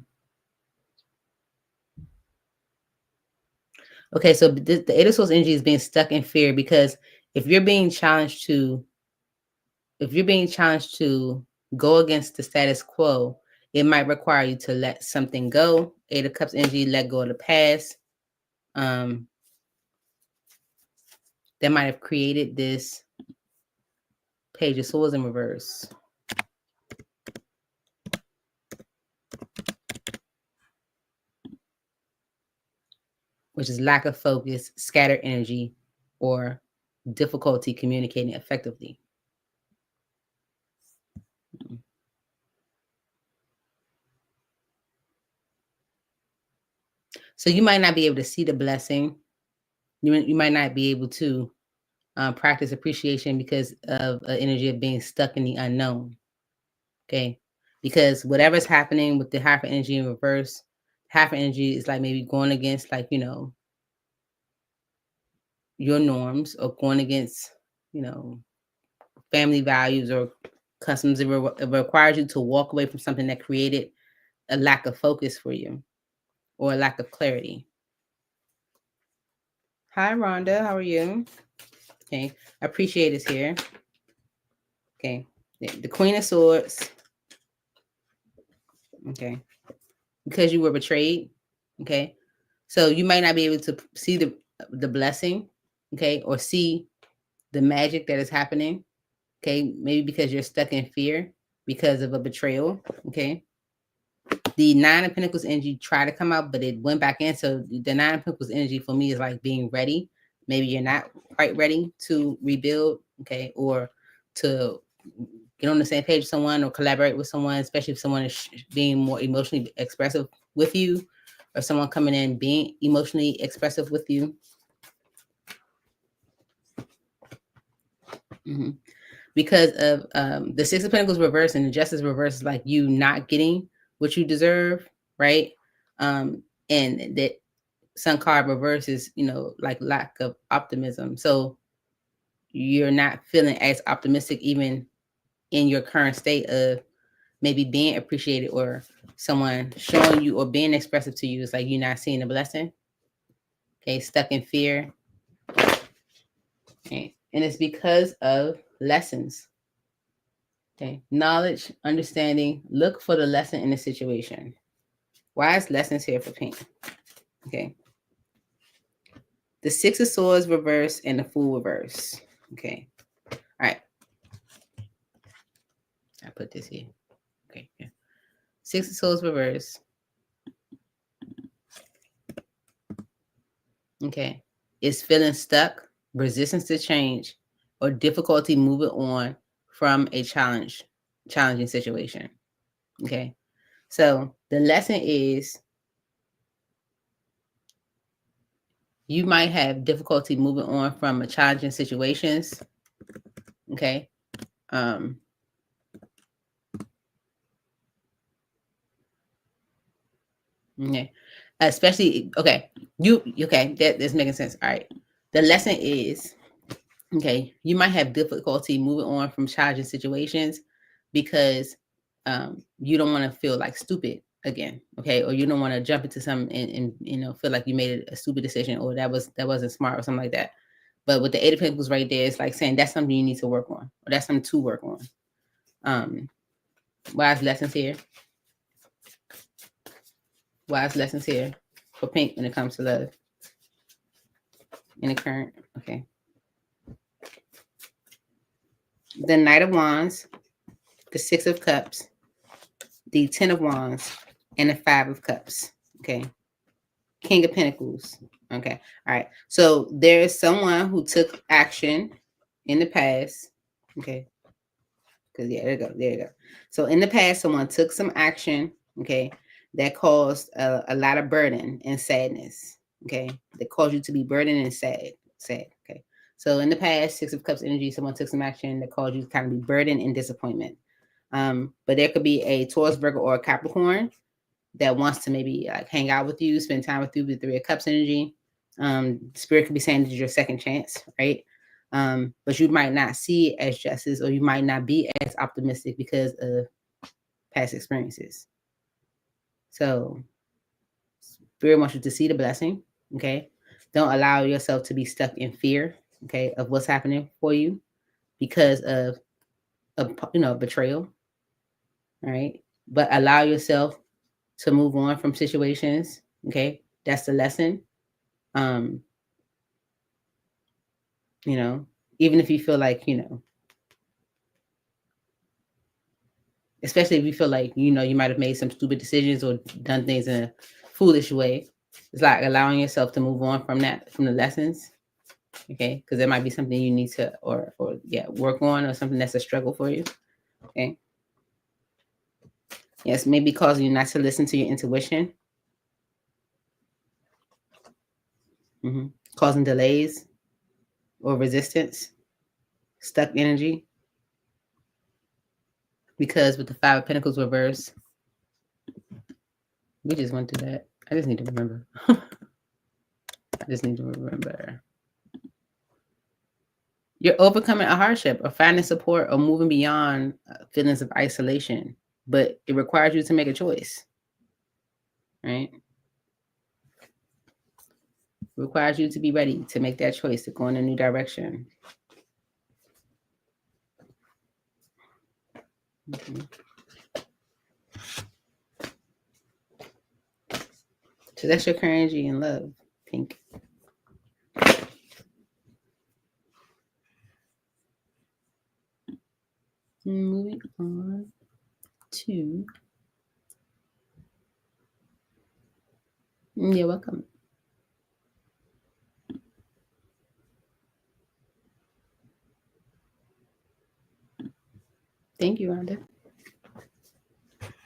Okay, so the Eight of Swords energy is being stuck in fear, because if you're being challenged to go against the status quo, it might require you to let something go. Eight of Cups energy, let go of the past. That might have created this Page of Swords in reverse, which is lack of focus, scattered energy, or difficulty communicating effectively. So you might not be able to see the blessing. You might not be able to practice appreciation because of an energy of being stuck in the unknown. Okay, because whatever's happening with the Hierophant energy in reverse, Hierophant energy is like maybe going against, like, your norms, or going against, family values or customs. It requires you to walk away from something that created a lack of focus for you, or a lack of clarity. Hi, Rhonda. How are you? Okay. Appreciate is here. Okay. The Queen of Swords. Okay. Because you were betrayed. Okay. So you might not be able to see the blessing. Okay. Or see the magic that is happening. Okay. Maybe because you're stuck in fear because of a betrayal. Okay. The Nine of Pentacles energy tried to come out, but it went back in. So the Nine of Pentacles energy for me is like being ready. Maybe you're not quite ready to rebuild, okay, or to get on the same page with someone, or collaborate with someone, especially if someone is being more emotionally expressive with you, or someone coming in being emotionally expressive with you. Mm-hmm. Because of the Six of Pentacles reverse and the Justice reverse is like you not getting what you deserve, right? And that Sun card reverse is, like lack of optimism. So you're not feeling as optimistic even in your current state of maybe being appreciated, or someone showing you or being expressive to you. It's like you're not seeing the blessing. Okay, stuck in fear. Okay. And it's because of lessons. Okay, knowledge, understanding, look for the lesson in the situation. Why is lessons here for pink? Okay. The Six of Swords reverse and the Fool reverse. Okay. All right. I put this here. Okay. Yeah. Six of Swords reverse. Okay. It's feeling stuck. resistance to change, or difficulty moving on from a challenging situation. Okay. So the lesson is you might have difficulty moving on from a challenging situations. Okay. Okay. Especially, okay. That's making sense. All right. The lesson is, okay, you might have difficulty moving on from challenging situations because you don't want to feel like stupid again, okay, or you don't want to jump into something and feel like you made a stupid decision, or that wasn't smart or something like that. But with the Eight of Pentacles right there, it's like saying that's something you need to work on, or that's something to work on. Wise lessons here. Wise lessons here for Pink when it comes to love in the current. Okay. The Knight of Wands, the Six of Cups, the Ten of Wands, and the Five of Cups. Okay. King of Pentacles. Okay. All right. So there's someone who took action in the past. Okay. Because there you go. There you go. So in the past, someone took some action. Okay. That caused a lot of burden and sadness. Okay. That caused you to be burdened and sad. Sad. Okay. So in the past, Six of Cups energy, someone took some action that caused you to kind of be burdened and disappointment. But there could be a Taurus, Virgo, or a Capricorn that wants to maybe like hang out with you, spend time with you with the Three of Cups energy. Spirit could be saying this is your second chance, right? But you might not see it as justice, or you might not be as optimistic because of past experiences. So Spirit wants you to see the blessing, okay? Don't allow yourself to be stuck in fear, okay, of what's happening for you because of betrayal, right? But allow yourself to move on from situations, okay? That's the lesson. Even if you feel like, especially if you feel like, you might have made some stupid decisions or done things in a foolish way. It's like allowing yourself to move on from the lessons. Okay. Because there might be something you need to, work on, or something that's a struggle for you. Okay. Yes. Maybe causing you not to listen to your intuition. Causing delays or resistance, stuck energy. Because with the Five of Pentacles reverse, we just went through that. I just need to remember. You're overcoming a hardship or finding support or moving beyond feelings of isolation, but it requires you to make a choice, right? It requires you to be ready to make that choice to go in a new direction. So that's your current energy in love, Pink. Moving on to... You're welcome. Thank you, Rhonda.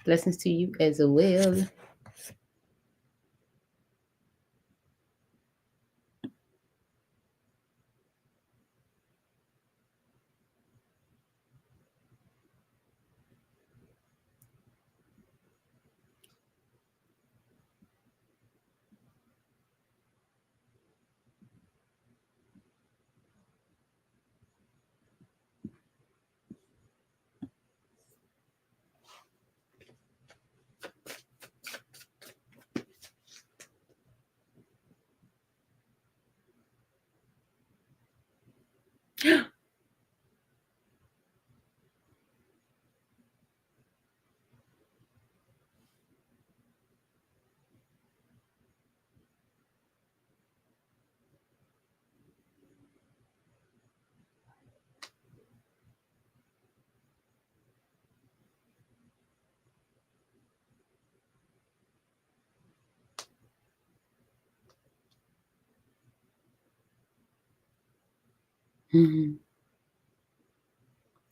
Blessings to you as well. Mm-hmm.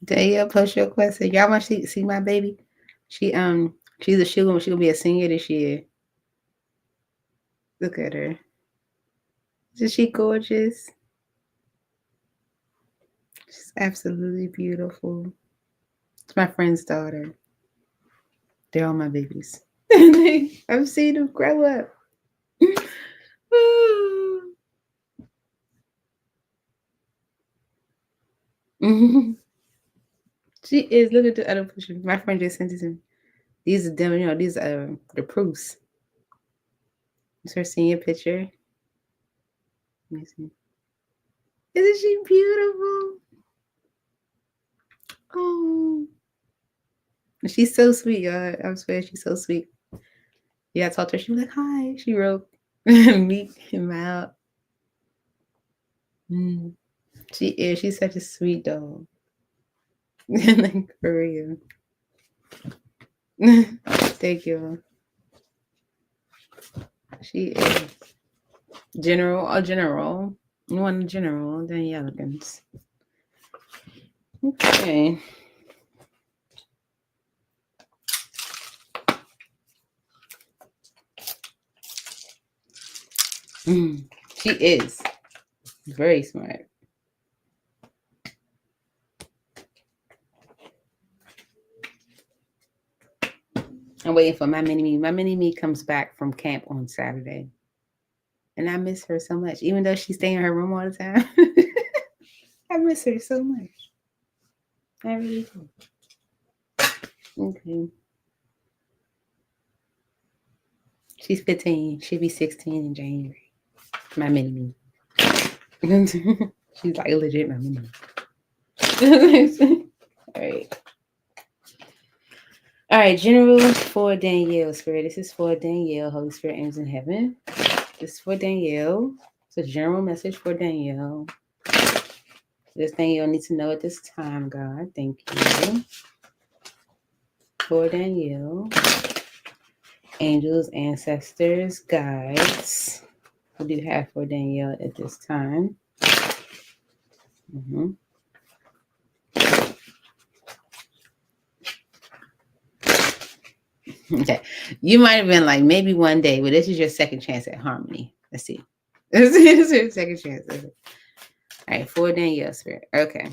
Danielle, post your question. Y'all want to see my baby? She's gonna be a senior this year. Look at her. Isn't she gorgeous? She's absolutely beautiful. It's my friend's daughter. They're all my babies. I've seen them grow up. She is. Look at the other picture. My friend just sent it to me. These are them, these are the proofs. It's her senior picture. Let me see. Isn't she beautiful? Oh. She's so sweet, y'all. I swear she's so sweet. Yeah, I talked to her. She was like, hi. She wrote meet him out. She is. She's such a sweet dog. Like, for real. Thank you. She is. General. You want a general, then elegance. Okay. She is very smart. I'm waiting for my mini me. My mini me comes back from camp on Saturday. And I miss her so much. Even though she stays in her room all the time. I miss her so much. I really do. Okay. She's 15. She'll be 16 in January. My mini me. She's like legit my mini me. All right. All right, general for Danielle, Spirit. This is for Danielle, Holy Spirit, angels in heaven. This is for Danielle. It's a general message for Danielle. This Danielle needs to know at this time, God. Thank you. For Danielle. Angels, ancestors, guides. What do you have for Danielle at this time? Okay. You might have been like, maybe one day, but this is your second chance at harmony. Let's see. This is your second chance. All right. For Danielle, Spirit. Okay.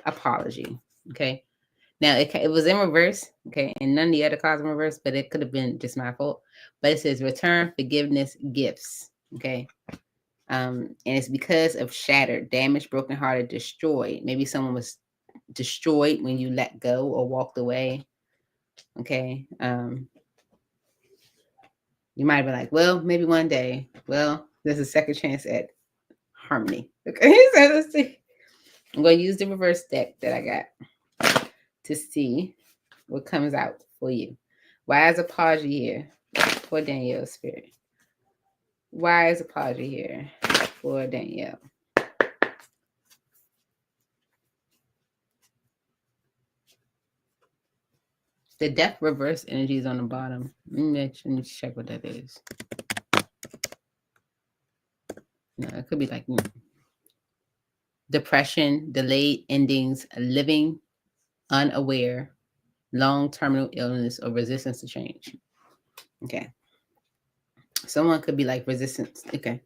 Apology. Okay. Now, it was in reverse, okay, and none of the other cards in reverse, but it could have been just my fault. But it says return, forgiveness, gifts, okay? And it's because of shattered, damaged, brokenhearted, destroyed. Maybe someone was destroyed when you let go or walked away, okay? You might be like, well, maybe one day. Well, there's a second chance at harmony, okay? So let's see. I'm going to use the reverse deck that I got to see what comes out for you. Why is apology here for Danielle, Spirit? Why is apology here for Danielle? The death reverse energy is on the bottom. Let me check what that is. No, it could be like depression, delayed endings, living unaware, long terminal illness, or resistance to change. Okay. Someone could be like resistance. Okay.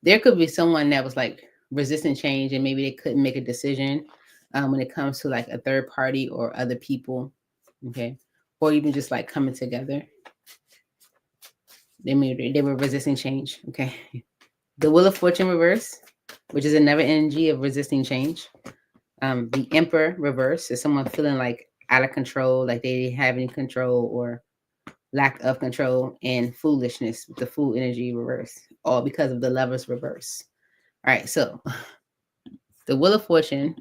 There could be someone that was like resistant change and maybe they couldn't make a decision when it comes to like a third party or other people. Okay. Or even just like coming together. They were resisting change. Okay. The Wheel of Fortune reverse, which is another energy of resisting change. The Emperor reverse is someone feeling like out of control, like they didn't have any control or lack of control, and foolishness with the Fool energy reverse, all because of the Lovers reverse. All right, so the Wheel of Fortune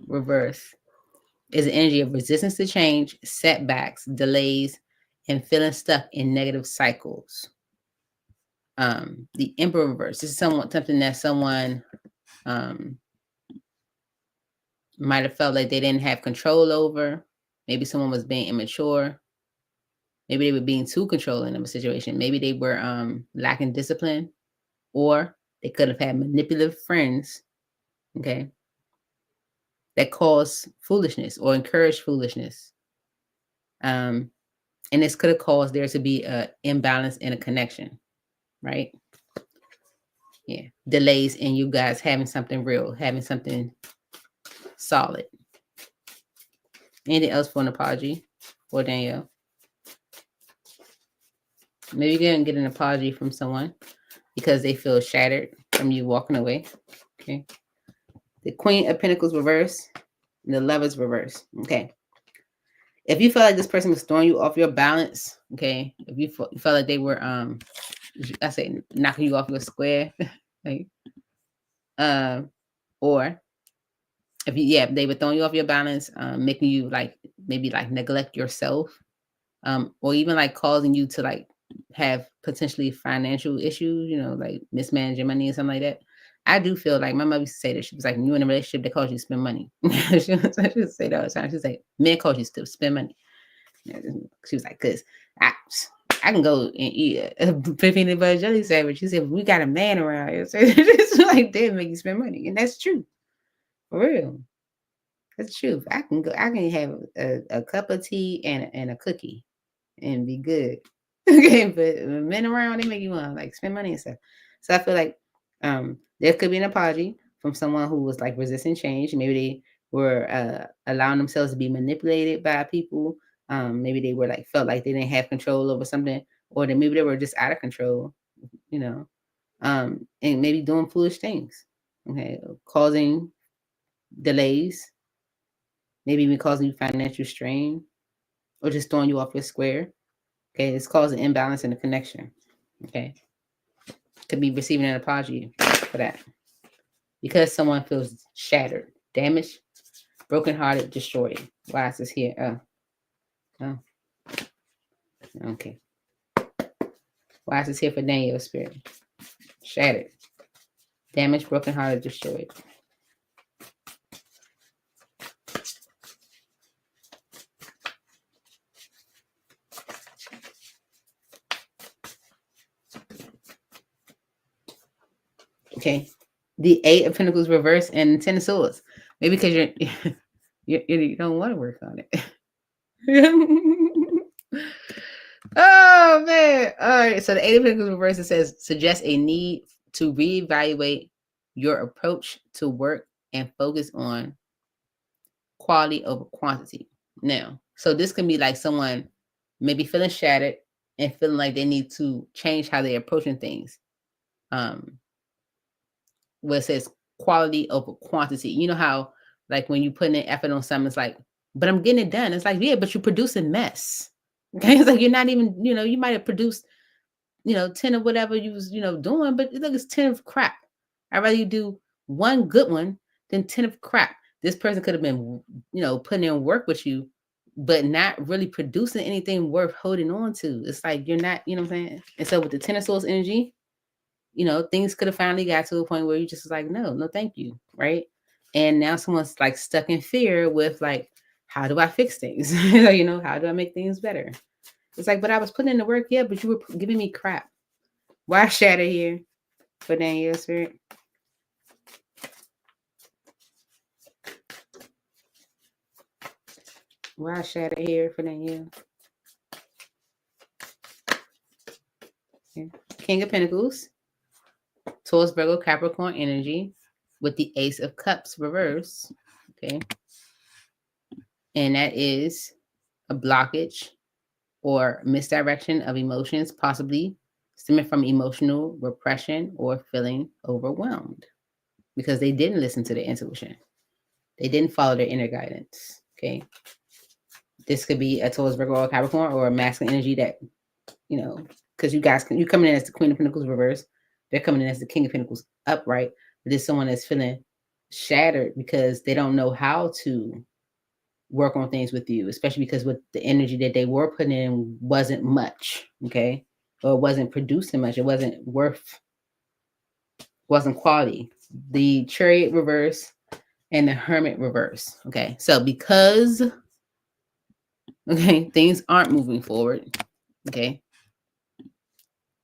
reverse is an energy of resistance to change, setbacks, delays, and feeling stuck in negative cycles. The Emperor reverse is something that someone might have felt like they didn't have control over. Maybe someone was being immature. Maybe they were being too controlling of a situation. Maybe they were lacking discipline, or They could have had manipulative friends, okay, that cause foolishness or encourage foolishness. And this could have caused there to be an imbalance in a connection, right? Yeah. Delays in you guys having something real, having something solid. Anything else for an apology for Danielle? Maybe you're going to get an apology from someone because they feel shattered from you walking away. Okay. The Queen of Pentacles reverse, and the Lovers reverse. Okay. If you felt like this person was throwing you off your balance, okay, if you felt like they were, I say, knocking you off your square, like, or if you, yeah, they were throwing you off your balance, making you like maybe like neglect yourself, or even like causing you to like have potentially financial issues, you know, like mismanaging money and something like that. I do feel like my mother used to say that she was like, when you're in a relationship, they cause you to spend money. She would say that all the time. She'd say, men cause you to spend money. She was like, cause I can go and eat a peanut butter jelly sandwich. She said, we got a man around here. So it's like they make you spend money. And that's true. For real. That's the truth. I can have a cup of tea and a cookie and be good. Okay, but men around, they make you want to like spend money and stuff. So I feel like there could be an apology from someone who was like resisting change. Maybe they were allowing themselves to be manipulated by people. Maybe they were like felt like they didn't have control over something, or that maybe they were just out of control, you know, and maybe doing foolish things, okay, causing delays, maybe even causing you financial strain, or just throwing you off your square. Okay, it's causing imbalance in the connection. Okay, could be receiving an apology for that because someone feels shattered, damaged, brokenhearted, destroyed. Why is this here? Oh, okay. Why is this here for Daniel Spirit? Shattered, damaged, brokenhearted, destroyed. Okay, the Eight of Pentacles reverse and Ten of Swords. Maybe because you don't want to work on it. Oh man! All right. So the Eight of Pentacles reverse, it says suggest a need to reevaluate your approach to work and focus on quality over quantity. Now, so this can be like someone maybe feeling shattered and feeling like they need to change how they're approaching things. Where it says quality over quantity. You know how like when you put in effort on something, it's like, but I'm getting it done. It's like, yeah, but you're producing mess. Okay, it's like you're not even, you know, you might have produced, 10 of whatever you was, doing, but look, it's 10 of crap. I'd rather you do one good one than 10 of crap. This person could have been, putting in work with you, but not really producing anything worth holding on to. It's like you're not, you know what I'm saying? And so with the Ten of Swords energy, things could have finally got to a point where you just was like, no, thank you. Right. And now someone's like stuck in fear with like, how do I fix things? How do I make things better? It's like, but I was putting in the work, yeah, but you were giving me crap. Why shatter here for Danielle Spirit? Why shatter here for Danielle? Okay. King of Pentacles, Taurus, Virgo, Capricorn energy with the Ace of Cups reverse. Okay. And that is a blockage or misdirection of emotions, possibly stemming from emotional repression or feeling overwhelmed because they didn't listen to their intuition. They didn't follow their inner guidance. Okay. This could be a Taurus, Virgo, or Capricorn, or a masculine energy that, because you're coming in as the Queen of Pentacles reverse. They're coming in as the King of Pentacles upright. But there's someone that's feeling shattered because they don't know how to work on things with you, especially because with the energy that they were putting in wasn't much, okay? Or wasn't producing much. It wasn't quality. The Chariot reverse and the Hermit reverse, okay? So because, things aren't moving forward, okay?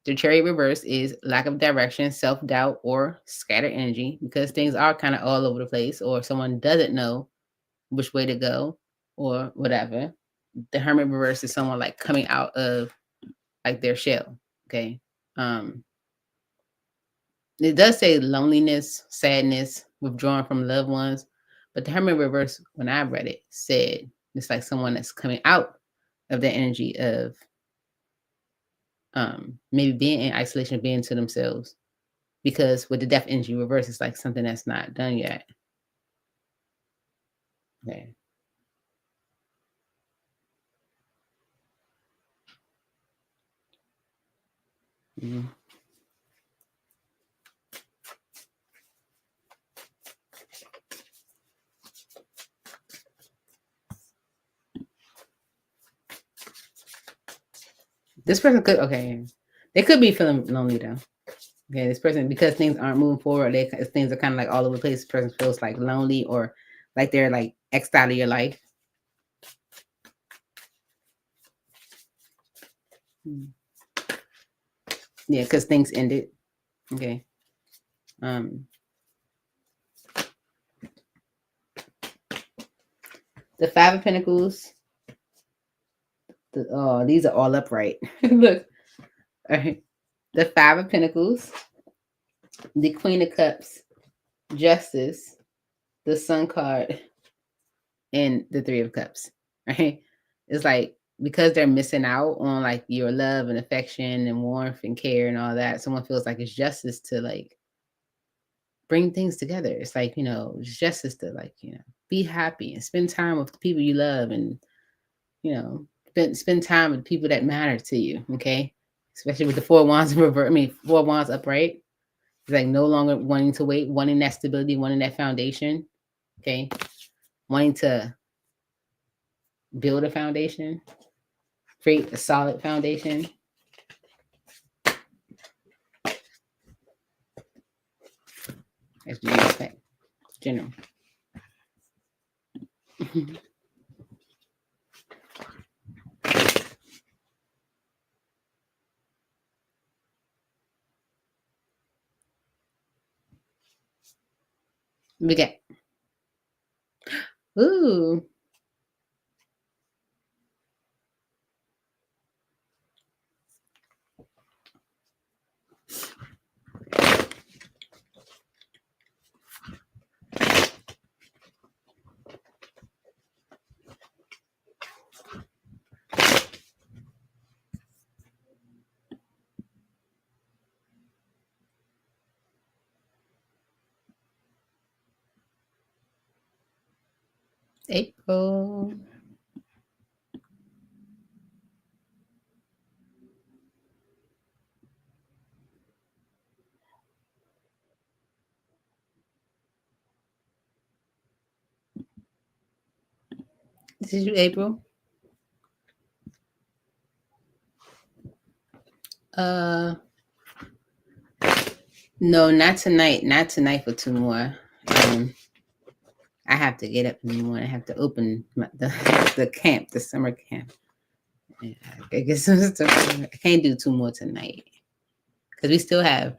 The Chariot reverse is lack of direction, self-doubt, or scattered energy, because things are kind of all over the place, or someone doesn't know which way to go, or whatever. The Hermit reverse is someone like coming out of like their shell. Okay. It does say loneliness, sadness, withdrawing from loved ones, but the Hermit reverse, when I read it, said it's like someone that's coming out of the energy of maybe being in isolation, being to themselves. Because with the death energy reverse, it's like something that's not done yet. Okay. Mm-hmm. This person could, okay, they could be feeling lonely though. Okay, this person, because things aren't moving forward, things are kind of like all over the place. This person feels like lonely, or like they're like X'd out of your life. Yeah, because things ended. Okay. The Five of Pentacles. Oh, these are all upright. Look. All right. The Five of Pentacles, the Queen of Cups, Justice, the Sun card, and the Three of Cups. Right? It's like, because they're missing out on like your love and affection and warmth and care and all that, someone feels like it's justice to like bring things together. It's like, it's justice to like, be happy and spend time with the people you love, and spend time with people that matter to you. Okay. Especially with the Four Wands in reverse. I mean, Four Wands upright. It's like no longer wanting to wait, wanting that stability, wanting that foundation. Okay. Wanting to build a foundation, create a solid foundation. As you expect. General. We got, ooh. April. This is you, April. No, not tonight. Not tonight for 2 more. I have to get up in the morning. I have to open the camp, the summer camp. Yeah, I guess I can't do 2 more tonight because we still have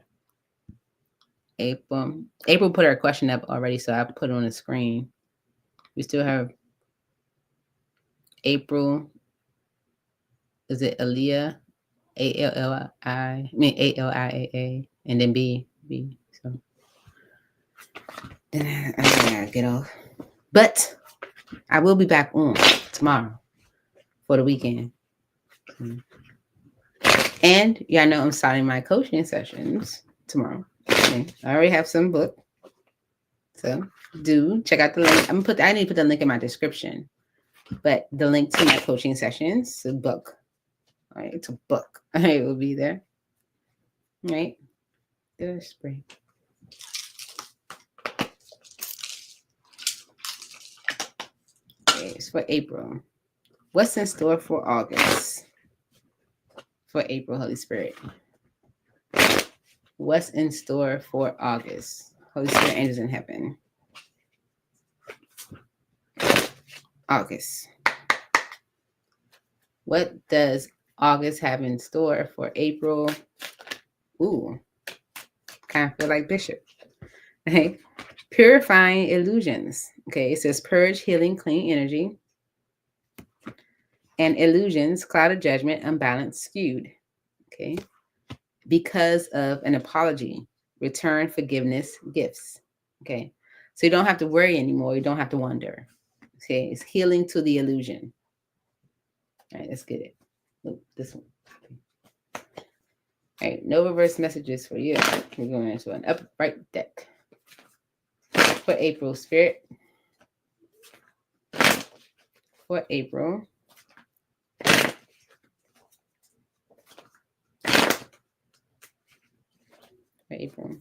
April. April put her question up already, so I put it on the screen. We still have April. Is it Aaliyah? ALIA, and then B. So then I gotta get off. But I will be back on tomorrow for the weekend. And y'all know I'm starting my coaching sessions tomorrow. Okay. I already have some booked. So do check out the link. I need to put the link in my description. But the link to my coaching sessions to book. All right, to book. All right, will be there. All right. There's spray. Okay, it's for April. What's in store for August? For April, Holy Spirit. What's in store for August? Holy Spirit, angels in heaven. August. What does August have in store for April. Ooh, kind of feel like Bishop. Okay. Purifying illusions. Okay, it says purge, healing, clean energy. And illusions, cloud of judgment, unbalanced, skewed. Okay. Because of an apology, return, forgiveness, gifts. Okay. So you don't have to worry anymore. You don't have to wonder. Okay. It's healing to the illusion. All right, let's get it. Look, this one. All right, no reverse messages for you. We're going into an upright deck for April, Spirit. For April. For April.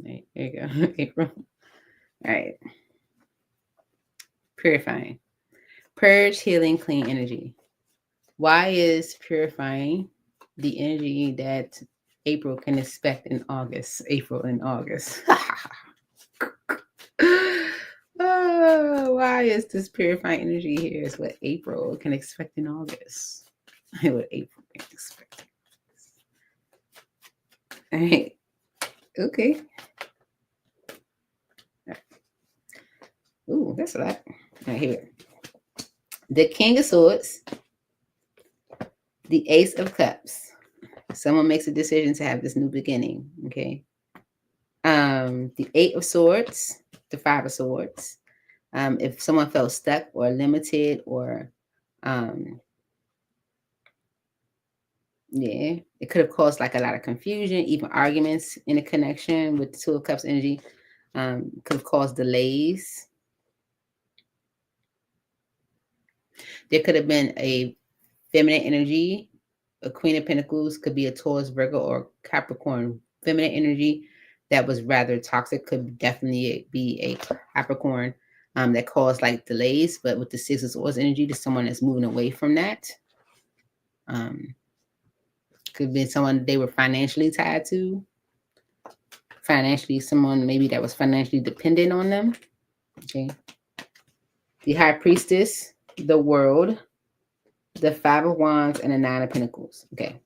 Right, there you go. April. All right. Purifying. Purge, healing, clean energy. Why is purifying the energy that April can expect in August? April and August. Why is this purifying energy here? Is what April can expect in August. What April can expect. All right. Okay. Right. Ooh, that's a lot. All right, here we go. The King of Swords. The Ace of Cups. Someone makes a decision to have this new beginning. Okay. The Eight of Swords. The Five of Swords. If someone felt stuck or limited or yeah, it could have caused like a lot of confusion, even arguments in a connection with the Two of Cups energy. Could have caused delays. There could have been a feminine energy. A Queen of Pentacles could be a Taurus, Virgo, or Capricorn feminine energy that was rather toxic. Could definitely be a Capricorn that caused like delays. But with the Six of Swords energy, to someone that's moving away from that. Could be someone they were financially tied to. Financially, someone maybe that was financially dependent on them. Okay. The High Priestess, the World, the Five of Wands, and the Nine of Pentacles. Okay.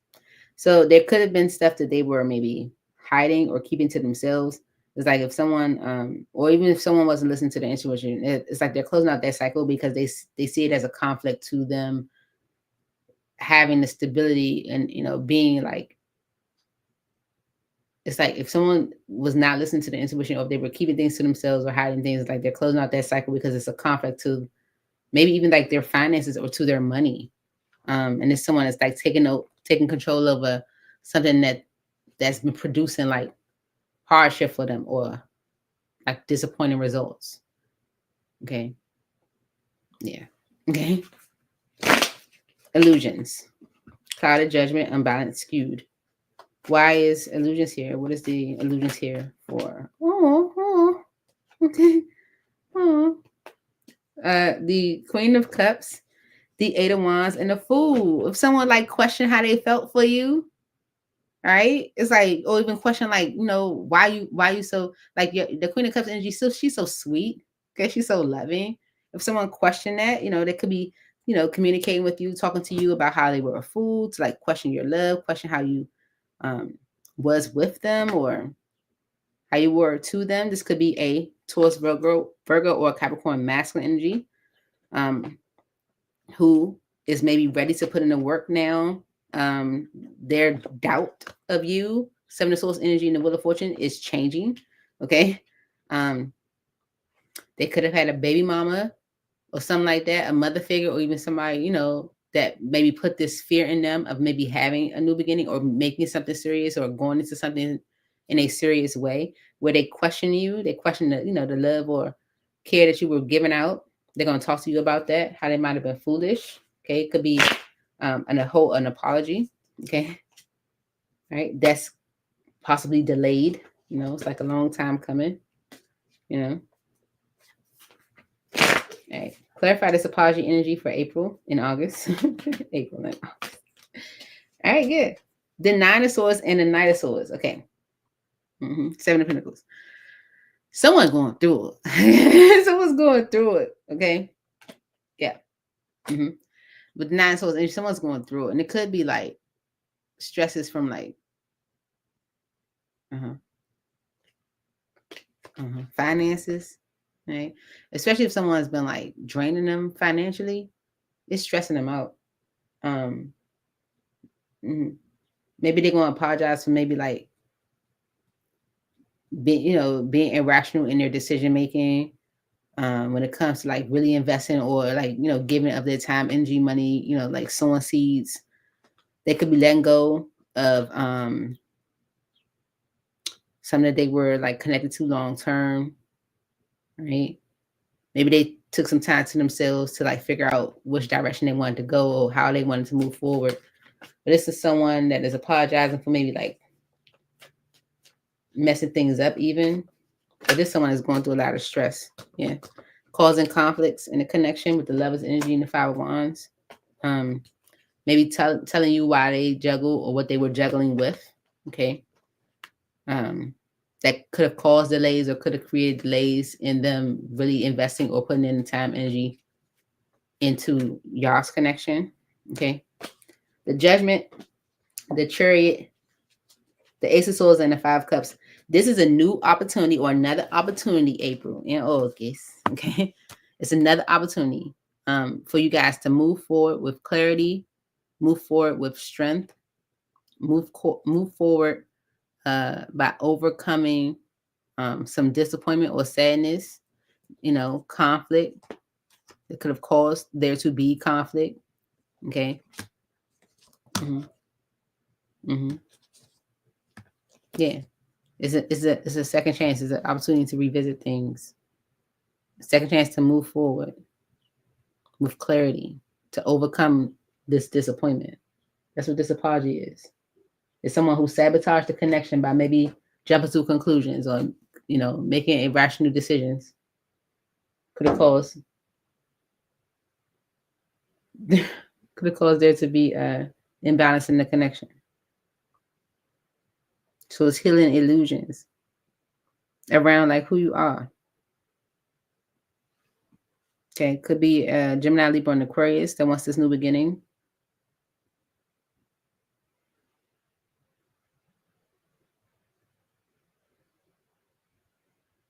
So there could have been stuff that they were maybe hiding or keeping to themselves. It's like if someone, or even if someone wasn't listening to the intuition, it's like they're closing out that cycle because they see it as a conflict to them having the stability and, you know, being like, it's like if someone was not listening to the intuition or if they were keeping things to themselves or hiding things, like they're closing out that cycle because it's a conflict to maybe even like their finances or to their money. And it's someone that's like taking control over something that's been producing like hardship for them or like disappointing results. Okay. Yeah. Okay. Illusions. Cloud of judgment, unbalanced, skewed. Why is illusions here? What is the illusions here for? Oh, okay. Oh. The Queen of Cups, the Eight of Wands, and the Fool. If someone like questioned how they felt for you, right? It's like, or even question like, you know, why you so like the Queen of Cups energy. So she's so sweet. Okay, she's so loving. If someone questioned that, you know, they could be, you know, communicating with you, talking to you about how they were a fool, to like question your love, question how you was with them or how you were to them. This could be a Taurus, Virgo, or Capricorn masculine energy, who is maybe ready to put in the work now. Their doubt of you, Seven of Swords energy and the Wheel of Fortune is changing. Okay. They could have had a baby mama or something like that, a mother figure, or even somebody, you know, that maybe put this fear in them of maybe having a new beginning or making something serious or going into something in a serious way where they question you, they question the, you know, the love or care that you were giving out. They're going to talk to you about that, how they might have been foolish. Okay. It could be an apology. Okay. Right. That's possibly delayed. You know, it's like a long time coming, you know. Right. Clarify this apology energy for April and August. April and August. All right, good. The Nine of Swords and the Knight of Swords. Okay. Seven of Pentacles. Someone's going through it. Someone's going through it. Okay. Yeah. With the Nine of Swords, and someone's going through it. And it could be like stresses from like finances, right? Especially if someone's been like draining them financially, it's stressing them out. Maybe they're going to apologize for maybe like being irrational in their decision making when it comes to like really investing or like giving up their time, energy, money, like sowing seeds. They could be letting go of something that they were like connected to long term, right? Maybe they took some time to themselves to like figure out which direction they wanted to go or how they wanted to move forward. But this is someone that is apologizing for maybe like messing things up even. But this someone is going through a lot of stress. Yeah. Causing conflicts in the connection with the Lover's energy and the Five of Wands. Maybe telling you why they juggle or what they were juggling with. Okay. That could have caused delays or could have created delays in them really investing or putting in the time, energy into y'all's connection. Okay. The Judgment, the Chariot, the Ace of Swords, and the Five of Cups. This is a new opportunity or another opportunity, April and August. Okay. It's another opportunity for you guys to move forward with clarity, move forward with strength, move forward by overcoming some disappointment or sadness, conflict that could have caused there to be conflict. Okay. Yeah. It's a second chance. It's an opportunity to revisit things. A second chance to move forward with clarity, to overcome this disappointment. That's what this apology is. It's someone who sabotaged the connection by maybe jumping to conclusions or, making irrational decisions. Could have caused there to be imbalance in the connection. So it's healing illusions around like who you are. Okay, could be Gemini, Libra, and Aquarius that wants this new beginning.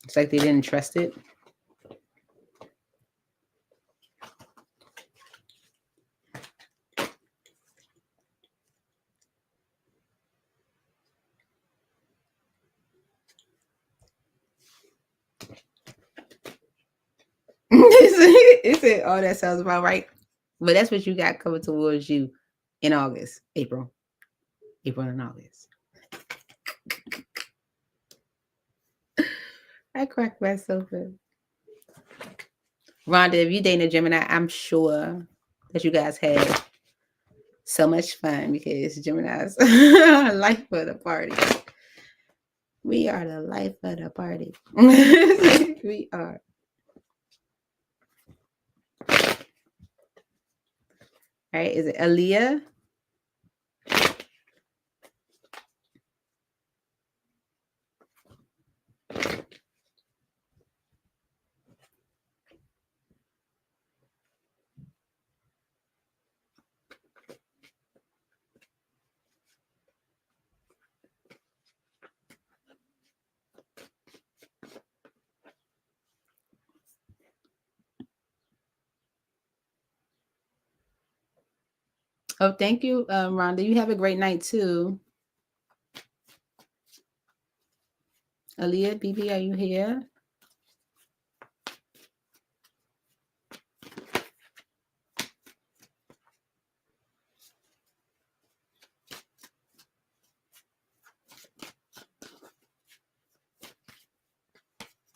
It's like they didn't trust it. It said, oh, that sounds about right. But that's what you got coming towards you in August, April and August. I cracked myself up. Rhonda, if you're dating a Gemini, I'm sure that you guys had so much fun because Gemini's life of the party. We are the life of the party. We are. All right, is it Aaliyah? Oh, thank you, Rhonda. You have a great night too. Aaliyah, BB, are you here?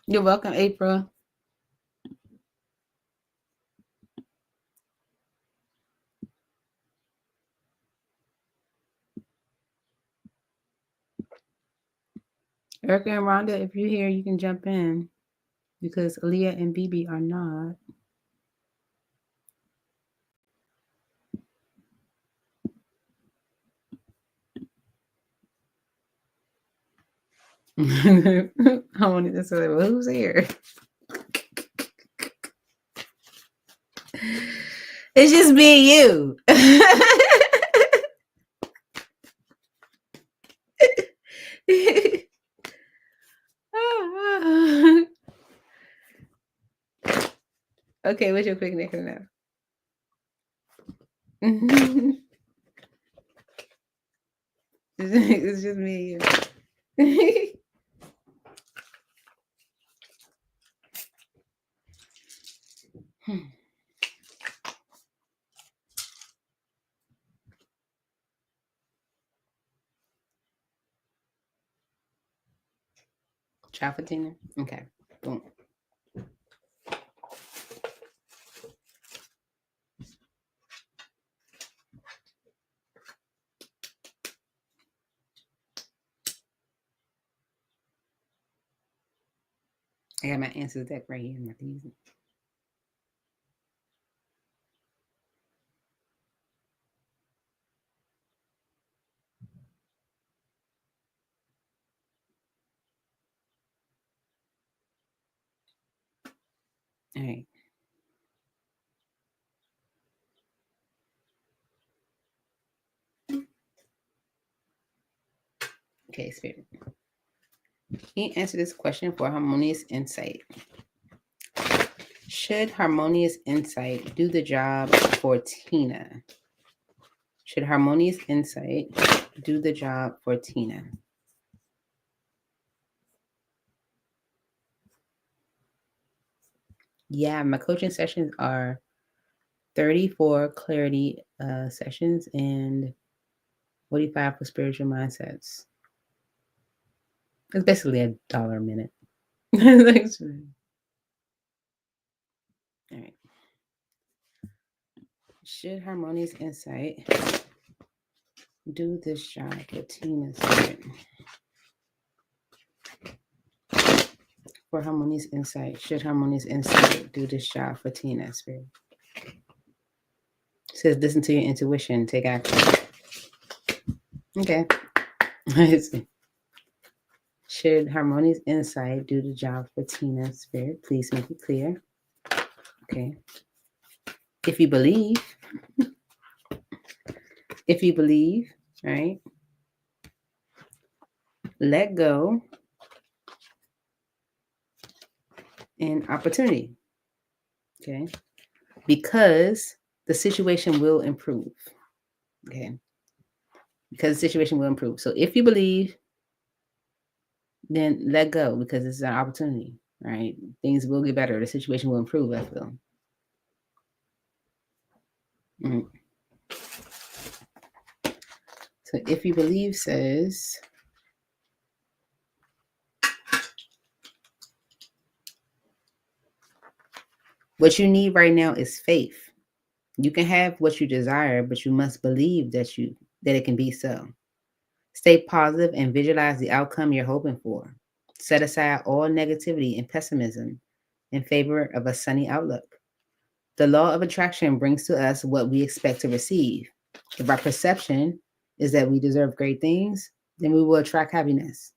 You're welcome, April. Erica and Rhonda, if you're here, you can jump in because Aaliyah and BB are not. Harmonious. Well, who's here? It's just me and you. Okay, what's your quick nick now? It's just me and you. Chafatina? Okay. Boom. I got my answers deck right here. I'm about to use it. All right. Okay, Spirit. Can you answer this question for harmonious insight? Should harmonious insight do the job for Tina? Should harmonious insight do the job for Tina? Yeah, my coaching sessions are 34 clarity sessions and 45 for spiritual mindsets. It's basically $1 a minute. Thanks. All right. Should harmonious insight do this job for Tina? For harmonious insight, should harmonious insight do this job for Tina? Spirit. It says listen to your intuition, take action. Okay. Should harmonious insight do the job for Tina? Spirit, please make it clear. Okay. If you believe, right? Let go and opportunity. Okay. Because the situation will improve. Okay. Because the situation will improve. So if you believe, then let go because it's an opportunity, right? Things will get better. The situation will improve, I feel. Mm. So if you believe says, what you need right now is faith. You can have what you desire, but you must believe that it can be so. Stay positive and visualize the outcome you're hoping for. Set aside all negativity and pessimism in favor of a sunny outlook. The law of attraction brings to us what we expect to receive. If our perception is that we deserve great things, then we will attract happiness.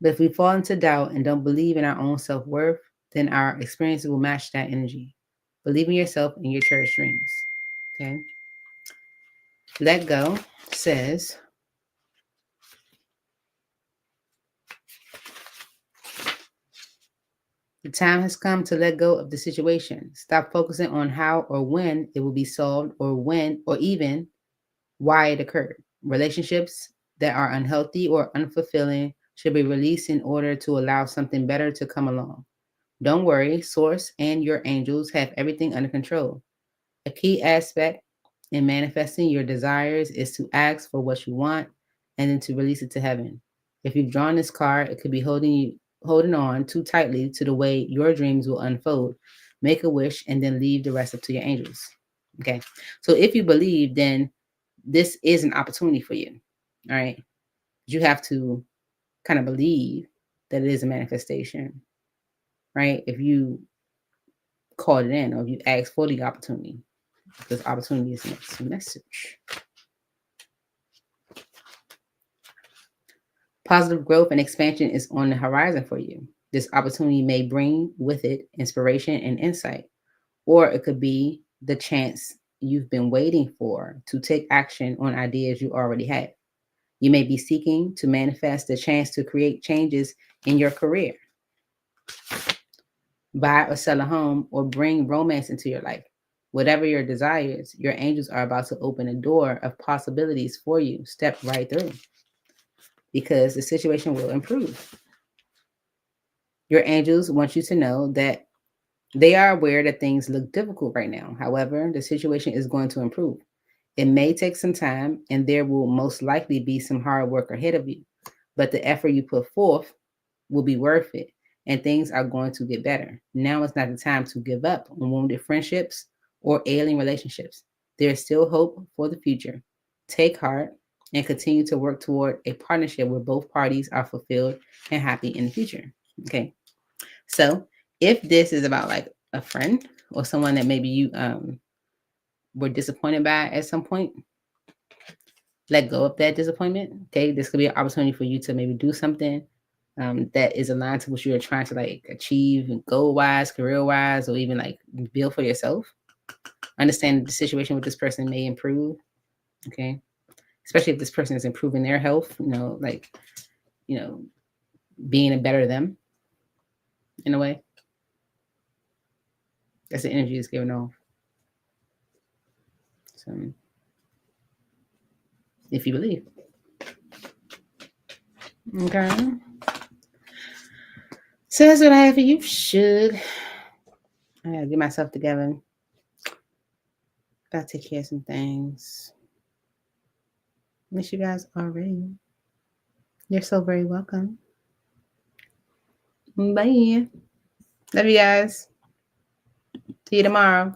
But if we fall into doubt and don't believe in our own self-worth, then our experiences will match that energy. Believe in yourself and your cherished dreams. Okay? Let go says, the time has come to let go of the situation. Stop focusing on how or when it will be solved or when or even why it occurred. Relationships that are unhealthy or unfulfilling should be released in order to allow something better to come along. Don't worry, Source and your angels have everything under control. A key aspect in manifesting your desires is to ask for what you want and then to release it to heaven. If you've drawn this card, it could be holding on too tightly to the way your dreams will unfold. Make a wish and then leave the rest up to your angels. Okay. So if you believe, then this is an opportunity for you. All right. You have to kind of believe that it is a manifestation, right? If you called it in or if you asked for the opportunity, because opportunity is next message. Positive growth and expansion is on the horizon for you. This opportunity may bring with it inspiration and insight, or it could be the chance you've been waiting for to take action on ideas you already have. You may be seeking to manifest the chance to create changes in your career, buy or sell a home, or bring romance into your life. Whatever your desires, your angels are about to open a door of possibilities for you. Step right through because the situation will improve. Your angels want you to know that they are aware that things look difficult right now. However, the situation is going to improve. It may take some time, and there will most likely be some hard work ahead of you, but the effort you put forth will be worth it, and things are going to get better. Now is not the time to give up on wounded friendships or ailing relationships. There is still hope for the future. Take heart and continue to work toward a partnership where both parties are fulfilled and happy in the future. Okay. So if this is about like a friend or someone that maybe you were disappointed by at some point, let go of that disappointment. Okay, this could be an opportunity for you to maybe do something that is aligned to what you're trying to like achieve goal wise, career wise, or even like build for yourself. Understand the situation with this person may improve. Okay, especially if this person is improving their health. Like you know, being a better them in a way. That's the energy is given off. So, if you believe. Okay. So that's what I have for you. I gotta get myself together. Gotta take care of some things. Miss you guys already. You're so very welcome. Bye. Love you guys. See you tomorrow.